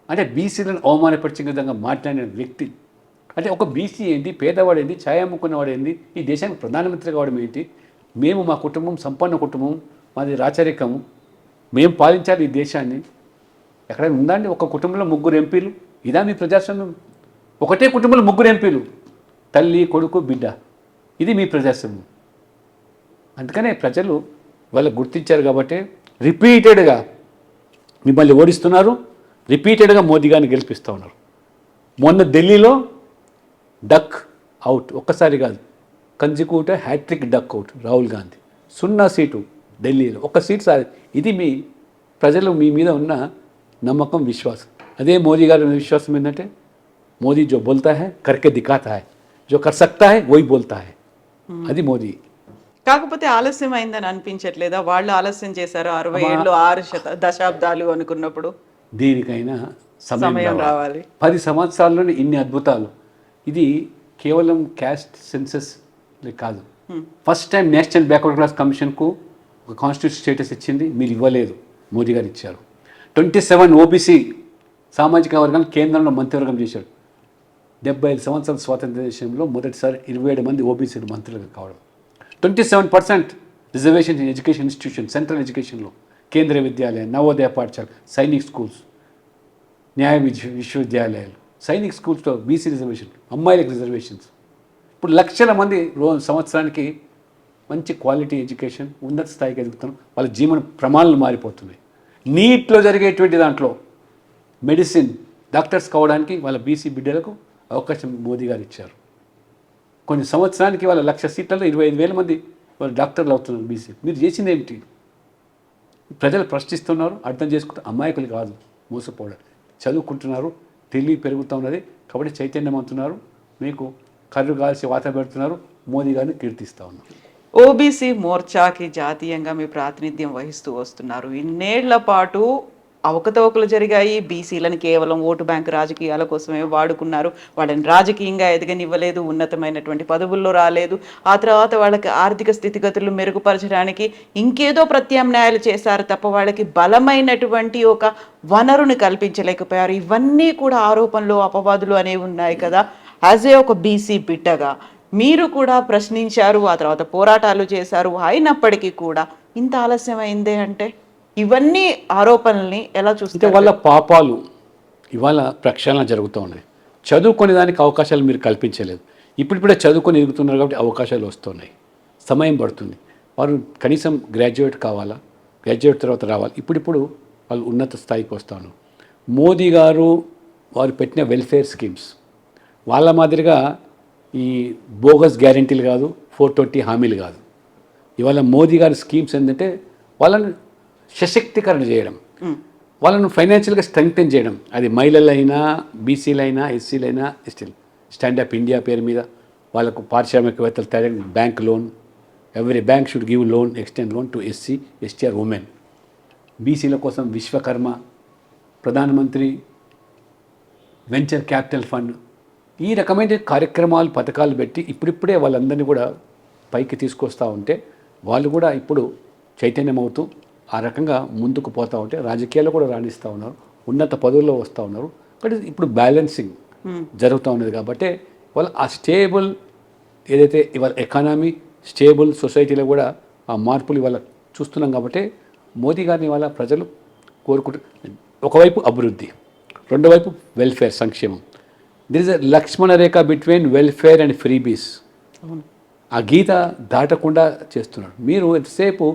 Speaker 3: అంటే బీసీలను అవమానపరిచే విధంగా మాట్లాడిన వ్యక్తి. అంటే ఒక బీసీ ఏంటి, పేదవాడు ఏంటి, ఛాయ అమ్ముకున్నవాడు ఏంటి, ఈ దేశానికి ప్రధానమంత్రి కావడం ఏంటి, మేము మా కుటుంబం సంపన్న కుటుంబం, మాది రాచరికము, మేము పాలించాలి ఈ దేశాన్ని. ఎక్కడైనా ఉందండి ఒక కుటుంబంలో 3 ఎంపీలు? ఇదా మీ ప్రజాస్వామ్యం? ఒకటే కుటుంబంలో 3 ఎంపీలు, తల్లి కొడుకు బిడ్డ, ఇది మీ ప్రజాస్వామ్యం. అందుకనే ప్రజలు వాళ్ళు గుర్తించారు కాబట్టి రిపీటెడ్గా మిమ్మల్ని ఓడిస్తున్నారు, రిపీటెడ్గా మోదీ గారిని గెలిపిస్తూ ఉన్నారు. మొన్న ఢిల్లీలో డక్ అవుట్, ఒక్కసారి కాదు, consecutive hat trick duck out Rahul Gandhi. 0 seat ఢిల్లీలో, 1 సీటు సార్. ఇది మీ ప్రజలు మీ మీద ఉన్న నమ్మకం, విశ్వాసం. అదే మోదీ గారి విశ్వాసం ఏంటంటే మోదీ జో బోల్తా హై కర్కే దిఖాతా హై, జో కర్ సక్తా హై వహీ బోల్తా హై. అది మోదీ.
Speaker 2: కాకపోతే ఆలస్యం అయిందని అనిపించట్లేదా? వాళ్ళు ఆలస్యం చేశారు 60 ఏళ్ళు 6 దశాబ్దాలు అనుకున్నప్పుడు.
Speaker 3: దీనికైనా సమయం
Speaker 2: రావాలి.
Speaker 3: 10 సంవత్సరాల్లోనే ఇన్ని అద్భుతాలు. ఇది కేవలం క్యాస్ట్ సెన్సస్ కాదు. First time national backward class కమిషన్కు ఒక కాన్స్టిట్యూషన్ స్టేటస్ ఇచ్చింది, మీరు ఇవ్వలేదు, మోదీ గారు ఇచ్చారు. 27 ఓబీసీ సామాజిక వర్గాన్ని కేంద్రంలో మంత్రివర్గం చేశాడు. 75 సంవత్సరాల స్వాతంత్ర దేశంలో మొదటిసారి 27 మంది ఓబీసీలు మంత్రులుగా కావడం. 27% reservation in education institution, central ఎడ్యుకేషన్లో కేంద్రీయ విద్యాలయం, నవోదయ పాఠశాల, సైనిక్ స్కూల్స్, న్యాయ విశ్వవిద్యాలయాలు, సైనిక్ స్కూల్స్లో బీసీ రిజర్వేషన్, అమ్మాయిలకు రిజర్వేషన్స్. ఇప్పుడు లక్షల మంది సంవత్సరానికి మంచి క్వాలిటీ ఎడ్యుకేషన్, ఉన్నత స్థాయికి ఎదుగుతున్నాం. వాళ్ళ జీవన ప్రమాణాలు మారిపోతున్నాయి. నీట్లో జరిగేటువంటి దాంట్లో మెడిసిన్ డాక్టర్స్ కావడానికి వాళ్ళ బీసీ బిడ్డలకు అవకాశం మోదీ గారు ఇచ్చారు. కొన్ని సంవత్సరానికి వాళ్ళ 1,00,000 సీట్లలో 25,000 మంది వాళ్ళు డాక్టర్లు అవుతున్నారు బీసీ. మీరు చేసింది ఏమిటి? ప్రజలు ప్రశ్నిస్తున్నారు, అర్థం చేసుకుంటారు. అమాయకులు కాదు మోసపోవడం, చదువుకుంటున్నారు, తెలివి పెరుగుతూ ఉన్నది కాబట్టి చైతన్యమవుతున్నారు. మీకు కర్రు కాల్చి వాత పెడుతున్నారు, మోదీ గారిని కీర్తిస్తూ ఉన్నారు.
Speaker 2: ఓబీసీ మోర్చాకి జాతీయంగా మీ ప్రాతినిధ్యం వహిస్తూ వస్తున్నారు. ఇన్నేళ్ల పాటు అవకతవకలు జరిగాయి. బీసీలను కేవలం ఓటు బ్యాంకు రాజకీయాల కోసమే వాడుకున్నారు. వాళ్ళని రాజకీయంగా ఎదగనివ్వలేదు, ఉన్నతమైనటువంటి పదవుల్లో రాలేదు. ఆ తర్వాత వాళ్ళకి ఆర్థిక స్థితిగతులు మెరుగుపరచడానికి ఇంకేదో ప్రత్యామ్నాయాలు చేశారు తప్ప వాళ్ళకి బలమైనటువంటి ఒక వనరుని కల్పించలేకపోయారు. ఇవన్నీ కూడా ఆరోపణలు, అపవాదులు అనేవి ఉన్నాయి కదా. యాజ్ ఏ ఒక బీసీ బిడ్డగా మీరు కూడా ప్రశ్నించారు, ఆ తర్వాత పోరాటాలు చేశారు. అయినప్పటికీ కూడా ఇంత ఆలస్యం అయిందే అంటే ఇవన్నీ ఆరోపణల్ని ఎలా చూస్తే
Speaker 3: వాళ్ళ పాపాలు ఇవాళ ప్రక్షాళన జరుగుతూ ఉన్నాయి. చదువుకునే దానికి అవకాశాలు మీరు కల్పించలేదు. ఇప్పుడిప్పుడే చదువుకొని ఎదుగుతున్నారు కాబట్టి అవకాశాలు వస్తున్నాయి. సమయం పడుతుంది. వారు కనీసం గ్రాడ్యుయేట్ కావాలా, గ్రాడ్యుయేట్ తర్వాత రావాలి. ఇప్పుడిప్పుడు వాళ్ళు ఉన్నత స్థాయికి వస్తాను. మోదీ గారు వారు పెట్టిన వెల్ఫేర్ స్కీమ్స్ వాళ్ళ మాదిరిగా ఈ బోగస్ గ్యారెంటీలు కాదు, 420 హామీలు కాదు. ఇవాళ మోదీ గారి స్కీమ్స్ ఏంటంటే వాళ్ళని సశక్తీకరణ చేయడం, వాళ్ళను ఫైనాన్షియల్గా స్ట్రెంగ్తెన్ చేయడం. అది మహిళలైనా, బీసీలైనా, ఎస్సీలైనా, స్టిల్ స్టాండప్ ఇండియా పేరు మీద వాళ్ళకు పారిశ్రామికవేత్తలు తయారు bank loan, every bank should give loan, extend loan to SC, STR women. బీసీల కోసం విశ్వకర్మ, ప్రధానమంత్రి వెంచర్ క్యాపిటల్ ఫండ్, ఈ రకమైన కార్యక్రమాలు పథకాలు పెట్టి ఇప్పుడిప్పుడే వాళ్ళందరినీ కూడా పైకి తీసుకొస్తూ ఉంటే వాళ్ళు కూడా ఇప్పుడు చైతన్యమవుతూ ఆ రకంగా ముందుకు పోతూ ఉంటే రాజకీయాల్లో కూడా రాణిస్తూ ఉన్నారు, ఉన్నత పదవుల్లో వస్తూ ఉన్నారు. బట్ ఇప్పుడు బ్యాలెన్సింగ్ జరుగుతూ ఉన్నది కాబట్టి వాళ్ళ ఆ స్టేబుల్ ఏదైతే ఇవాళ ఎకానమీ స్టేబుల్ సొసైటీలో కూడా ఆ మార్పులు ఇవాళ చూస్తున్నాం కాబట్టి మోదీ గారిని ఇవాళ ప్రజలు కోరుకుంటున్నారు. ఒకవైపు అభివృద్ధి, రెండో వైపు వెల్ఫేర్, సంక్షేమం. There is a Lakshmana Rekha between welfare and freebies. ఆ గీత దాటకుండా చేస్తున్నాడు. మీరు ఎంతసేపు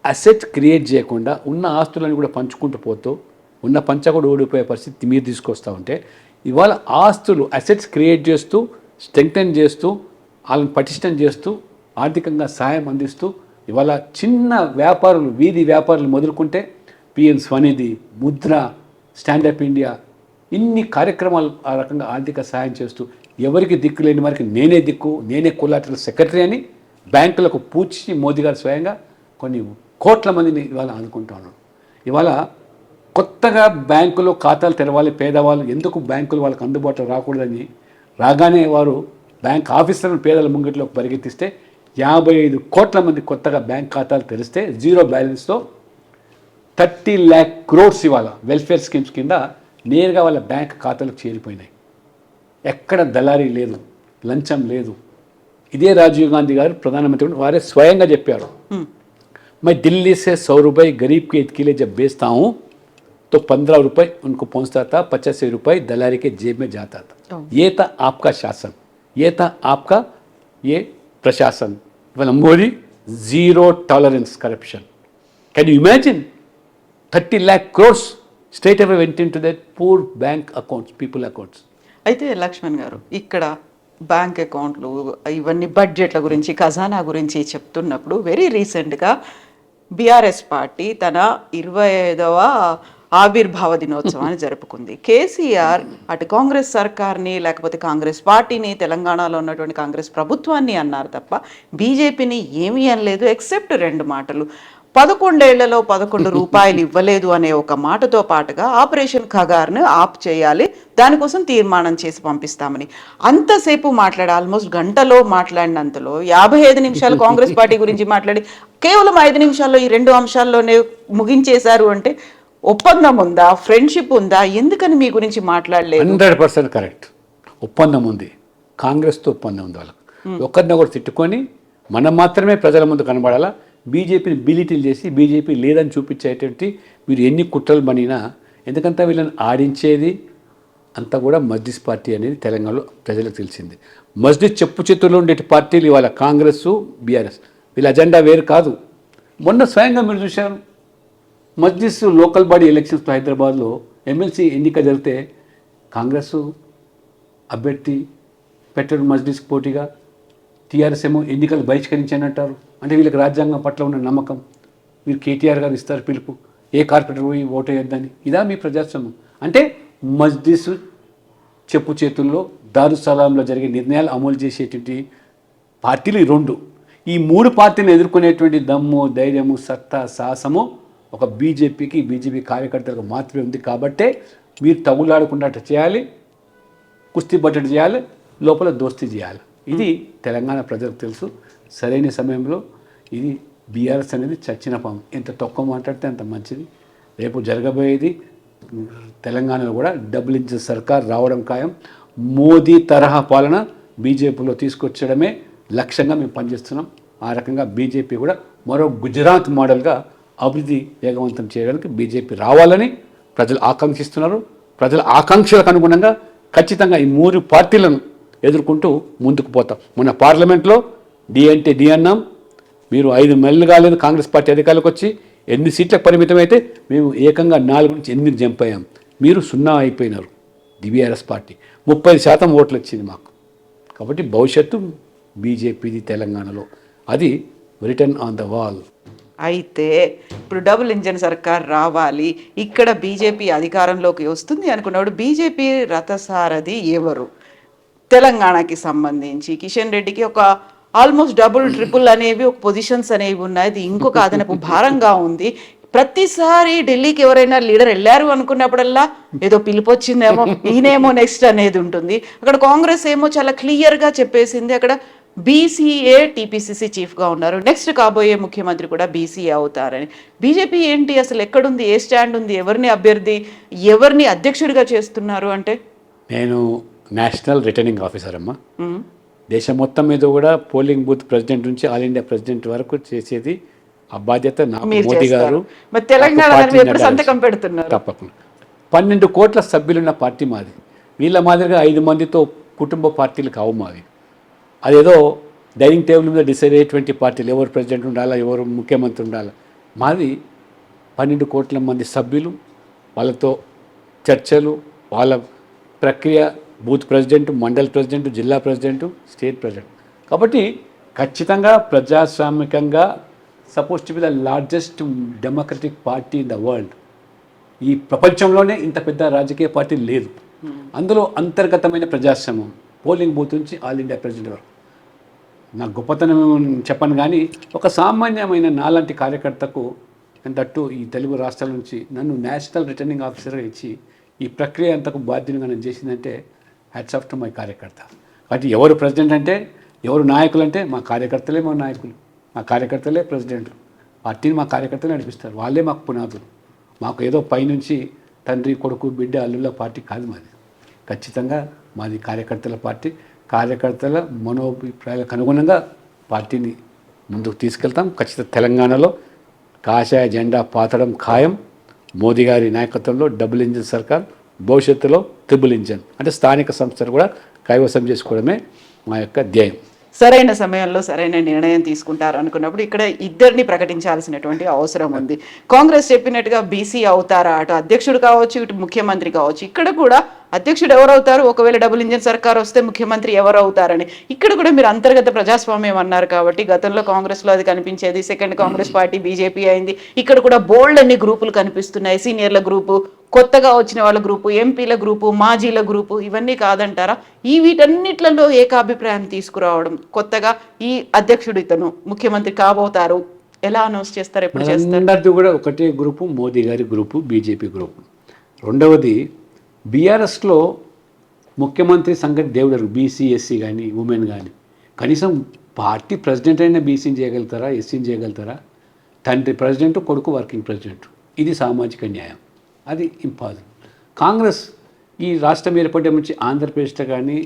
Speaker 3: అసెట్ క్రియేట్ చేయకుండా ఉన్న ఆస్తులను కూడా పంచుకుంటూ పోతూ ఉన్న పంచ కూడా ఓడిపోయే పరిస్థితి మీరు తీసుకొస్తూ ఉంటే ఇవాళ ఆస్తులు అసెట్స్ క్రియేట్ చేస్తూ స్ట్రెంగ్తెన్ చేస్తూ వాళ్ళని పటిష్టం చేస్తూ ఆర్థికంగా సహాయం అందిస్తూ ఇవాళ చిన్న వ్యాపారులు, వీధి వ్యాపారులు మొదలుకుంటే PM Svanidhi, Mudra, stand up India, ఇన్ని కార్యక్రమాలు ఆ రకంగా ఆర్థిక సహాయం చేస్తూ ఎవరికి దిక్కు లేని వారికి నేనే దిక్కు, నేనే కొలాటరల్ సెక్రటరీ అని బ్యాంకులకు పూచి మోదీ గారు స్వయంగా కొన్ని కోట్ల మందిని ఇవాళ ఆదుకుంటా ఉన్నాడు. ఇవాళ కొత్తగా బ్యాంకులో ఖాతాలు తెరవాలి పేదవాళ్ళు, ఎందుకు బ్యాంకులు వాళ్ళకి అందుబాటులో రాకూడదని రాగానే వారు బ్యాంక్ ఆఫీసర్లను పేదల ముంగిట్లోకి పరిగెత్తిస్తే 55 కోట్ల మంది కొత్తగా బ్యాంక్ ఖాతాలు తెరిస్తే జీరో బ్యాలెన్స్తో 30 lakh crores ఇవాళ వెల్ఫేర్ స్కీమ్స్ కింద నేరుగా వాళ్ళ బ్యాంక్ ఖాతాలకు చేరిపోయినాయి. ఎక్కడ దళారీ లేదు, లంచం లేదు. ఇదే రాజీవ్ గాంధీ గారు ప్రధానమంత్రి వారే స్వయంగా చెప్పారు, मैं दिल्ली से 100 रुपये गरीब के हित के लिए जब बेचता हूँ तो 15 रुपये उनको पहुँचता था, 85 रुपये दलारी के जेब में जाता था. ये था आपका शासन, ये था आपका ये प्रशासन. Modi zero tolerance corruption. Can you imagine? 30 lakh crores straight away went into that poor bank accounts, people accounts.
Speaker 2: అయితే లక్ష్మణ్ గారు, ఇక్కడ బ్యాంక్ అకౌంట్లు ఇవన్నీ బడ్జెట్ల గురించి, ఖజానా గురించి చెప్తున్నప్పుడు వెరీ రీసెంట్గా బీఆర్ఎస్ పార్టీ తన 25వ ఆవిర్భావ దినోత్సవాన్ని జరుపుకుంది. కేసీఆర్ అటు కాంగ్రెస్ సర్కార్ని లేకపోతే కాంగ్రెస్ పార్టీని, తెలంగాణలో ఉన్నటువంటి కాంగ్రెస్ ప్రభుత్వాన్ని అన్నారు తప్ప బీజేపీని ఏమీ అనలేదు. ఎక్సెప్ట్ 2 మాటలు, 11 ఏళ్లలో 11 రూపాయలు ఇవ్వలేదు అనే ఒక మాటతో పాటుగా ఆపరేషన్ ఖగార్ను ఆప్ చేయాలి, దానికోసం తీర్మానం చేసి పంపిస్తామని అంతసేపు మాట్లాడి ఆల్మోస్ట్ గంటలో మాట్లాడినంతలో 55 నిమిషాలు కాంగ్రెస్ పార్టీ గురించి మాట్లాడి కేవలం 5 నిమిషాల్లో ఈ 2 అంశాల్లోనే ముగించేశారు. అంటే ఒప్పందం ఉందా, ఫ్రెండ్షిప్ ఉందా, ఎందుకని మీ గురించి మాట్లాడలేదు?
Speaker 3: 100% కరెక్ట్. ఒప్పందం ఉంది, కాంగ్రెస్తో ఒప్పందం ఉంది. వాళ్ళకి ఒకరినొకరు తిట్టుకొని మనం మాత్రమే ప్రజల ముందు కనబడాలా, బీజేపీని బిలిటిల్ చేసి బీజేపీ లేదని చూపించేటువంటి మీరు ఎన్ని కుట్రలు పనినా, ఎందుకంటే వీళ్ళని ఆడించేది అంతా కూడా మజ్లిస్ పార్టీ అనేది తెలంగాణలో ప్రజలకు తెలిసింది. మజ్లిస్ చెప్పు చేతుల్లో ఉండే పార్టీలు ఇవాళ కాంగ్రెస్, బీఆర్ఎస్, వీళ్ళ అజెండా వేరు కాదు. మొన్న స్వయంగా మీరు చూశారు, మజ్లిస్ లోకల్ బాడీ ఎలక్షన్స్ హైదరాబాద్లో ఎమ్మెల్సీ ఎన్నిక జరిగితే కాంగ్రెస్ అభ్యర్థి పెట్టరు మజ్లిస్కి పోటీగా, టీఆర్ఎస్ ఏమో ఎన్నికలు బహిష్కరించని అంటారు. అంటే వీళ్ళకి రాజ్యాంగం పట్ల ఉన్న నమ్మకం, మీరు కేటీఆర్ గారు ఇస్తారు పిలుపు, ఏ కార్పొరేటర్ పోయి ఓటు వేయొద్దని. ఇదా మీ ప్రజాస్వామ్యం? అంటే మజ్లిస్ చెప్పు చేతుల్లో దారుసలాంలో జరిగే నిర్ణయాలు అమలు చేసేటువంటి పార్టీలు ఈ 2. ఈ 3 పార్టీలను ఎదుర్కొనేటువంటి దమ్ము, ధైర్యము, సత్తా, సాహసము ఒక బీజేపీ కార్యకర్తలకు మాత్రమే ఉంది. కాబట్టే మీరు తగులాడకుండా చేయాలి, కుస్తీ బట్టడి చేయాలి, లోపల దోస్తీ చేయాలి. ఇది తెలంగాణ ప్రజలకు తెలుసు. సరైన సమయంలో ఇది బీఆర్ఎస్ అనేది చచ్చిన పాము, ఎంత తక్కువ మాట్లాడితే అంత మంచిది. రేపు జరగబోయేది తెలంగాణలో కూడా డబుల్ ఇంజిన్ సర్కార్ రావడం ఖాయం. మోదీ తరహా పాలన బీజేపీలో తీసుకొచ్చడమే లక్ష్యంగా మేము పనిచేస్తున్నాం. ఆ రకంగా బీజేపీ కూడా మరో గుజరాత్ మోడల్గా అభివృద్ధి వేగవంతం చేయడానికి బీజేపీ రావాలని ప్రజలు ఆకాంక్షిస్తున్నారు. ప్రజల ఆకాంక్షలకు అనుగుణంగా ఖచ్చితంగా ఈ 3 పార్టీలను ఎదుర్కొంటూ ముందుకు పోతాం. మొన్న పార్లమెంట్లో డి అంటే డి అన్నాం, మీరు 5 నెలలు కాలేదు కాంగ్రెస్ పార్టీ అధికారులకు వచ్చి 8 సీట్లకు పరిమితం అయితే మేము ఏకంగా 4 నుంచి 8 జంప్ అయ్యాం. మీరు 0 అయిపోయినారు. బీఆర్ఎస్ పార్టీ 30% ఓట్లు వచ్చింది మాకు. కాబట్టి భవిష్యత్తు బీజేపీది తెలంగాణలో, అది రిటర్న్ ఆన్ ద వాల్.
Speaker 2: అయితే ఇప్పుడు డబుల్ ఇంజన్ సర్కార్ రావాలి, ఇక్కడ బీజేపీ అధికారంలోకి వస్తుంది అనుకున్నప్పుడు బీజేపీ రథసారథి ఎవరు? తెలంగాణకి సంబంధించి కిషన్ రెడ్డికి ఒక ఆల్మోస్ట్ డబుల్ ట్రిపుల్ అనేవి ఒక పొజిషన్స్ అనేవి ఉన్నాయి. ఇది ఇంకొక అదనపు భారంగా ఉంది. ప్రతిసారి ఢిల్లీకి ఎవరైనా లీడర్ వెళ్ళారు అనుకున్నప్పుడల్లా ఏదో పిలుపు వచ్చిందేమో, ఈయనేమో నెక్స్ట్ అనేది ఉంటుంది. అక్కడ కాంగ్రెస్ ఏమో చాలా క్లియర్గా చెప్పేసింది, అక్కడ బీసీఏ టీపీసీసీ చీఫ్గా ఉన్నారు, నెక్స్ట్ కాబోయే ముఖ్యమంత్రి కూడా బీసీఏ అవుతారని. బీజేపీ ఏంటి అసలు, ఎక్కడుంది, ఏ స్టాండ్ ఉంది, ఎవరిని అభ్యర్థి, ఎవరిని అధ్యక్షుడిగా చేస్తున్నారు అంటే?
Speaker 3: నేను నేషనల్ రిటర్నింగ్ ఆఫీసర్ అమ్మా. దేశం మొత్తం మీద కూడా పోలింగ్ బూత్ ప్రెసిడెంట్ నుంచి ఆల్ ఇండియా ప్రెసిడెంట్ వరకు చేసేది ఆ బాధ్యత నాకు
Speaker 2: మీరు
Speaker 3: మోదీ గారు.
Speaker 2: చేస్తారు. మరి తెలంగాణ
Speaker 3: నాకు పార్టీ
Speaker 2: ఎప్పుడు సంతకం పెడుతున్నారు?
Speaker 3: తప్పకుండా 12 కోట్ల సభ్యులున్న పార్టీ మాది. వీళ్ళ మాదిరిగా 5 మందితో కుటుంబ పార్టీలు కావు మావి. అదేదో డైనింగ్ టేబుల్ మీద డిసైడ్ అయ్యేటువంటి పార్టీలు, ఎవరు ప్రెసిడెంట్ ఉండాలా, ఎవరు ముఖ్యమంత్రి ఉండాలా. మాది 12 కోట్ల మంది సభ్యులు, వాళ్ళతో చర్చలు, వాళ్ళ ప్రక్రియ, బూత్ ప్రెసిడెంట్, మండల్ ప్రెసిడెంట్, జిల్లా ప్రెసిడెంట్, స్టేట్ ప్రెసిడెంట్. కాబట్టి ఖచ్చితంగా ప్రజాస్వామికంగా suppose to be the largest democratic party in the world. ఈ ప్రపంచంలోనే ఇంత పెద్ద రాజకీయ పార్టీ లేదు. అందులో అంతర్గతమైన ప్రజాస్వామ్యం, పోలింగ్ బూత్ నుంచి ఆల్ ఇండియా ప్రెసిడెంట్ వరకు. నా గొప్పతనం చెప్పను కానీ ఒక సామాన్యమైన నాలాంటి కార్యకర్తకు దట్టు ఈ తెలుగు రాష్ట్రాల నుంచి నన్ను నేషనల్ రిటర్నింగ్ ఆఫీసర్గా ఇచ్చి ఈ ప్రక్రియ అంతకు బాధ్యునిగా నన్ను చేసిందంటే హ్యాట్స్ ఆఫ్ టు మై కార్యకర్త. కాబట్టి ఎవరు ప్రెసిడెంట్ అంటే, ఎవరు నాయకులు అంటే మా కార్యకర్తలే మా నాయకులు, మా కార్యకర్తలే ప్రెసిడెంట్లు. పార్టీని మా కార్యకర్తలే నడిపిస్తారు, వాళ్ళే మాకు పునాదులు. మాకు ఏదో పైనుంచి తండ్రి కొడుకు బిడ్డ అల్లుళ్ళ పార్టీ కాదు మాది. ఖచ్చితంగా మాది కార్యకర్తల పార్టీ. కార్యకర్తల మనోభిప్రాయాలకు అనుగుణంగా పార్టీని ముందుకు తీసుకెళ్తాం. ఖచ్చితంగా తెలంగాణలో కాషాయ జెండా పాతడం ఖాయం. మోదీ గారి నాయకత్వంలో డబుల్ ఇంజిన్ సర్కార్, భవిష్యత్తులో ట్రిపుల్ ఇంజిన్ అంటే స్థానిక సంస్థలు కూడా కైవసం చేసుకోవడమే మా యొక్క ధ్యేయం.
Speaker 2: సరైన సమయంలో సరైన నిర్ణయం తీసుకుంటారు అనుకున్నప్పుడు ఇక్కడ ఇద్దరిని ప్రకటించాల్సినటువంటి అవసరం ఉంది. కాంగ్రెస్ చెప్పినట్టుగా బీసీ అవుతారా, అటు అధ్యక్షుడు కావచ్చు, ఇటు ముఖ్యమంత్రి కావచ్చు. ఇక్కడ కూడా అధ్యక్షుడు ఎవరవుతారు, ఒకవేళ డబుల్ ఇంజిన్ సర్కార్ వస్తే ముఖ్యమంత్రి ఎవరు అవుతారని ఇక్కడ కూడా మీరు అంతర్గత ప్రజాస్వామ్యం అన్నారు కాబట్టి గతంలో కాంగ్రెస్లో అది కనిపించేది. సెకండ్ కాంగ్రెస్ పార్టీ బీజేపీ అయింది. ఇక్కడ కూడా బోల్డ్ అన్ని గ్రూపులు కనిపిస్తున్నాయి. సీనియర్ల గ్రూపు, కొత్తగా వచ్చిన వాళ్ళ గ్రూపు, ఎంపీల గ్రూపు, మాజీల గ్రూపు, ఇవన్నీ కాదంటారా? ఈ వీటన్నిట్లలో ఏకాభిప్రాయం తీసుకురావడం, కొత్తగా ఈ అధ్యక్షుడు ఇతను ముఖ్యమంత్రి కాబోతారు, ఎలా అనౌన్స్ చేస్తారు, ఎప్పుడు చేస్తారు?
Speaker 3: అందరిది కూడా ఒకటే గ్రూపు, మోదీ గారి గ్రూపు, బీజేపీ గ్రూపు. రెండవది బీఆర్ఎస్లో ముఖ్యమంత్రి సంగతి దేవుడు, బీసీ ఎస్సీ కానీ ఉమెన్ కానీ. కనీసం పార్టీ ప్రెసిడెంట్ అయినా బీసీని చేయగలుగుతారా, ఎస్సీని చేయగలుగుతారా? తండ్రి ప్రెసిడెంట్, కొడుకు వర్కింగ్ ప్రెసిడెంట్. ఇది సామాజిక న్యాయం, అది ఇంపాసిబుల్. కాంగ్రెస్ ఈ రాష్ట్రం ఏర్పడే నుంచి ఆంధ్రప్రదేశ్లో కానీ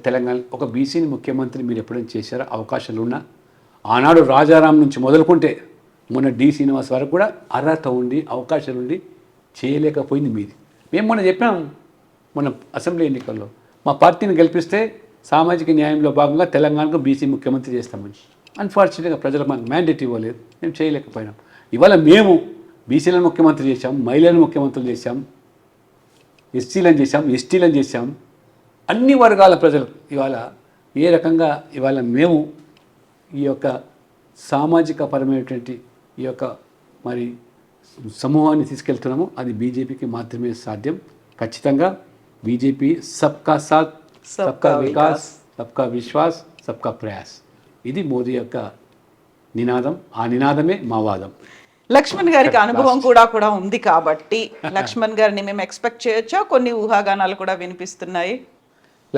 Speaker 3: తెలంగాణ ఒక బీసీని ముఖ్యమంత్రి మీరు ఎప్పుడైనా చేశారా? అవకాశాలు ఉన్నా ఆనాడు రాజారాం నుంచి మొదలుకుంటే మొన్న డి శ్రీనివాస్ వరకు కూడా అర్హత ఉండి అవకాశాలు ఉండి చేయలేకపోయింది మీది. మేము మొన్న చెప్పాం, మన అసెంబ్లీ ఎన్నికల్లో మా పార్టీని గెలిపిస్తే సామాజిక న్యాయంలో భాగంగా తెలంగాణకు బీసీ ముఖ్యమంత్రి చేస్తామని. అన్ఫార్చునేట్గా ప్రజలకు మనకు మ్యాండేట్ ఇవ్వలేదు, మేము చేయలేకపోయినాం. ఇవాళ మేము బీసీలను ముఖ్యమంత్రి చేశాం, మహిళలను ముఖ్యమంత్రులు చేశాం, ఎస్సీలను చేశాం, ఎస్టీలను చేశాం. అన్ని వర్గాల ప్రజలు ఇవాళ ఏ రకంగా ఇవాళ మేము ఈ యొక్క సామాజిక పరమైనటువంటి ఈ యొక్క మరి సమూహాన్ని తీసుకెళ్తున్నాము, అది బీజేపీకి మాత్రమే సాధ్యం. ఖచ్చితంగా బీజేపీ సబ్కా సాత్, సబ్కా వికాస్, సబ్కా విశ్వాస్, సబ్కా ప్రయాస్, ఇది మోదీ యొక్క నినాదం. ఆ నినాదమే మా వాదం.
Speaker 2: లక్ష్మణ్ గారికి అనుభవం కూడా ఉంది కాబట్టి లక్ష్మణ్ గారిని మేము ఎక్స్పెక్ట్ చేయొచ్చా? కొన్ని ఊహాగానాలు కూడా వినిపిస్తున్నాయి.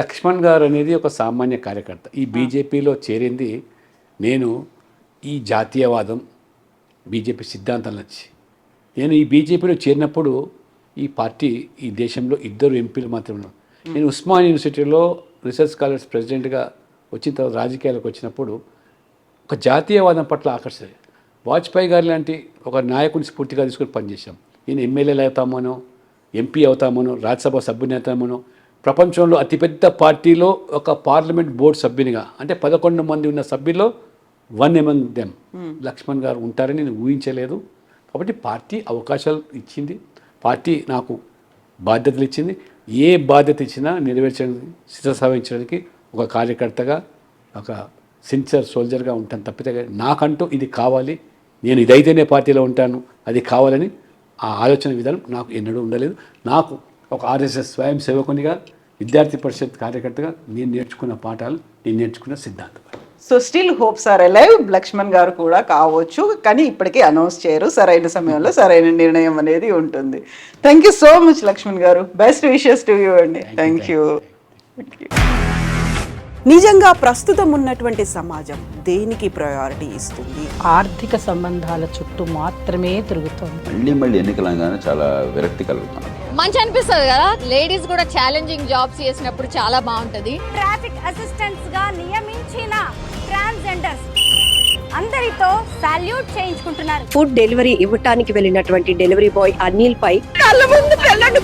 Speaker 3: లక్ష్మణ్ గారు అనేది ఒక సామాన్య కార్యకర్త. ఈ బీజేపీలో చేరింది నేను ఈ జాతీయవాదం, బీజేపీ సిద్ధాంతాలు నచ్చి. నేను ఈ బీజేపీలో చేరినప్పుడు ఈ పార్టీ ఈ దేశంలో 2 ఎంపీలు మాత్రమే ఉన్నారు. నేను ఉస్మాన్ యూనివర్సిటీలో రీసెర్చ్ స్కాలర్స్ ప్రెసిడెంట్గా వచ్చిన తర్వాత రాజకీయాలకు వచ్చినప్పుడు ఒక జాతీయవాదం పట్ల ఆకర్షణ. వాజ్పేయి గారి లాంటి ఒక నాయకుని స్ఫూర్తిగా తీసుకొని పనిచేశాం. నేను ఎమ్మెల్యేలు అవుతామనో, ఎంపీ అవుతామనో, రాజ్యసభ సభ్యుని అవుతామనో, ప్రపంచంలో అతిపెద్ద పార్టీలో ఒక పార్లమెంట్ బోర్డు సభ్యునిగా అంటే 11 మంది ఉన్న సభ్యుల్లో 1 ఎమంగ్ దెమ్ లక్ష్మణ్ గారు ఉంటారని నేను ఊహించలేదు. కాబట్టి పార్టీ అవకాశాలు ఇచ్చింది, పార్టీ నాకు బాధ్యతలు ఇచ్చింది. ఏ బాధ్యత ఇచ్చినా నెరవేర్చడానికి, శిరసావహించడానికి ఒక కార్యకర్తగా, ఒక సిన్సియర్ సోల్జర్గా ఉంటాను తప్పితే నాకంటూ ఇది కావాలి, నేను ఇదైతేనే పార్టీలో ఉంటాను, అది కావాలని ఆ ఆలోచన విధానం నాకు ఎన్నడూ ఉండలేదు. నాకు ఒక ఆర్ఎస్ఎస్ స్వయం సేవకునిగా, విద్యార్థి పరిషత్ కార్యకర్తగా నేను నేర్చుకున్న పాఠాలు, నేను నేర్చుకున్న సిద్ధాంతం.
Speaker 2: So still hopes are alive. Lakshman గారు కూడా కావచ్చు, కానీ ఇప్పటికీ అనౌన్స్ చేయరు. సరైన సమయంలో సరైన నిర్ణయం అనేది ఉంటుంది. Thank you so much Lakshman గారు. బెస్ట్ విషెస్ టు యూ అండి. Thank you. నిజంగా ప్రస్తుతం ఉన్నటువంటి సమాజం దేనికి ప్రయారిటీ ఇస్తుంది?
Speaker 4: ఆర్థిక సంబంధాల చుట్టూ మాత్రమే తిరుగుతోంది.
Speaker 5: మళ్ళీ ఎన్నికలంగానే చాలా విరక్తి కలుగుతాం.
Speaker 6: మంచి అనిపిస్తుంది కదా, లేడీస్ కూడా ఛాలెంజింగ్ జాబ్స్ చేసినప్పుడు చాలా బాగుంటది.
Speaker 7: ట్రాఫిక్ అసిస్టెంట్స్ గా నియమించిన ట్రాన్స్జెండర్స్ అందరితో సాల్యూట్ చేయించుకుంటున్నారు.
Speaker 8: ఫుడ్ డెలివరీ ఇవ్వటానికి వెళ్ళినటువంటి డెలివరీ బాయ్ అనిల్ పై
Speaker 7: కళ్ళ ముందు పెళ్ళండి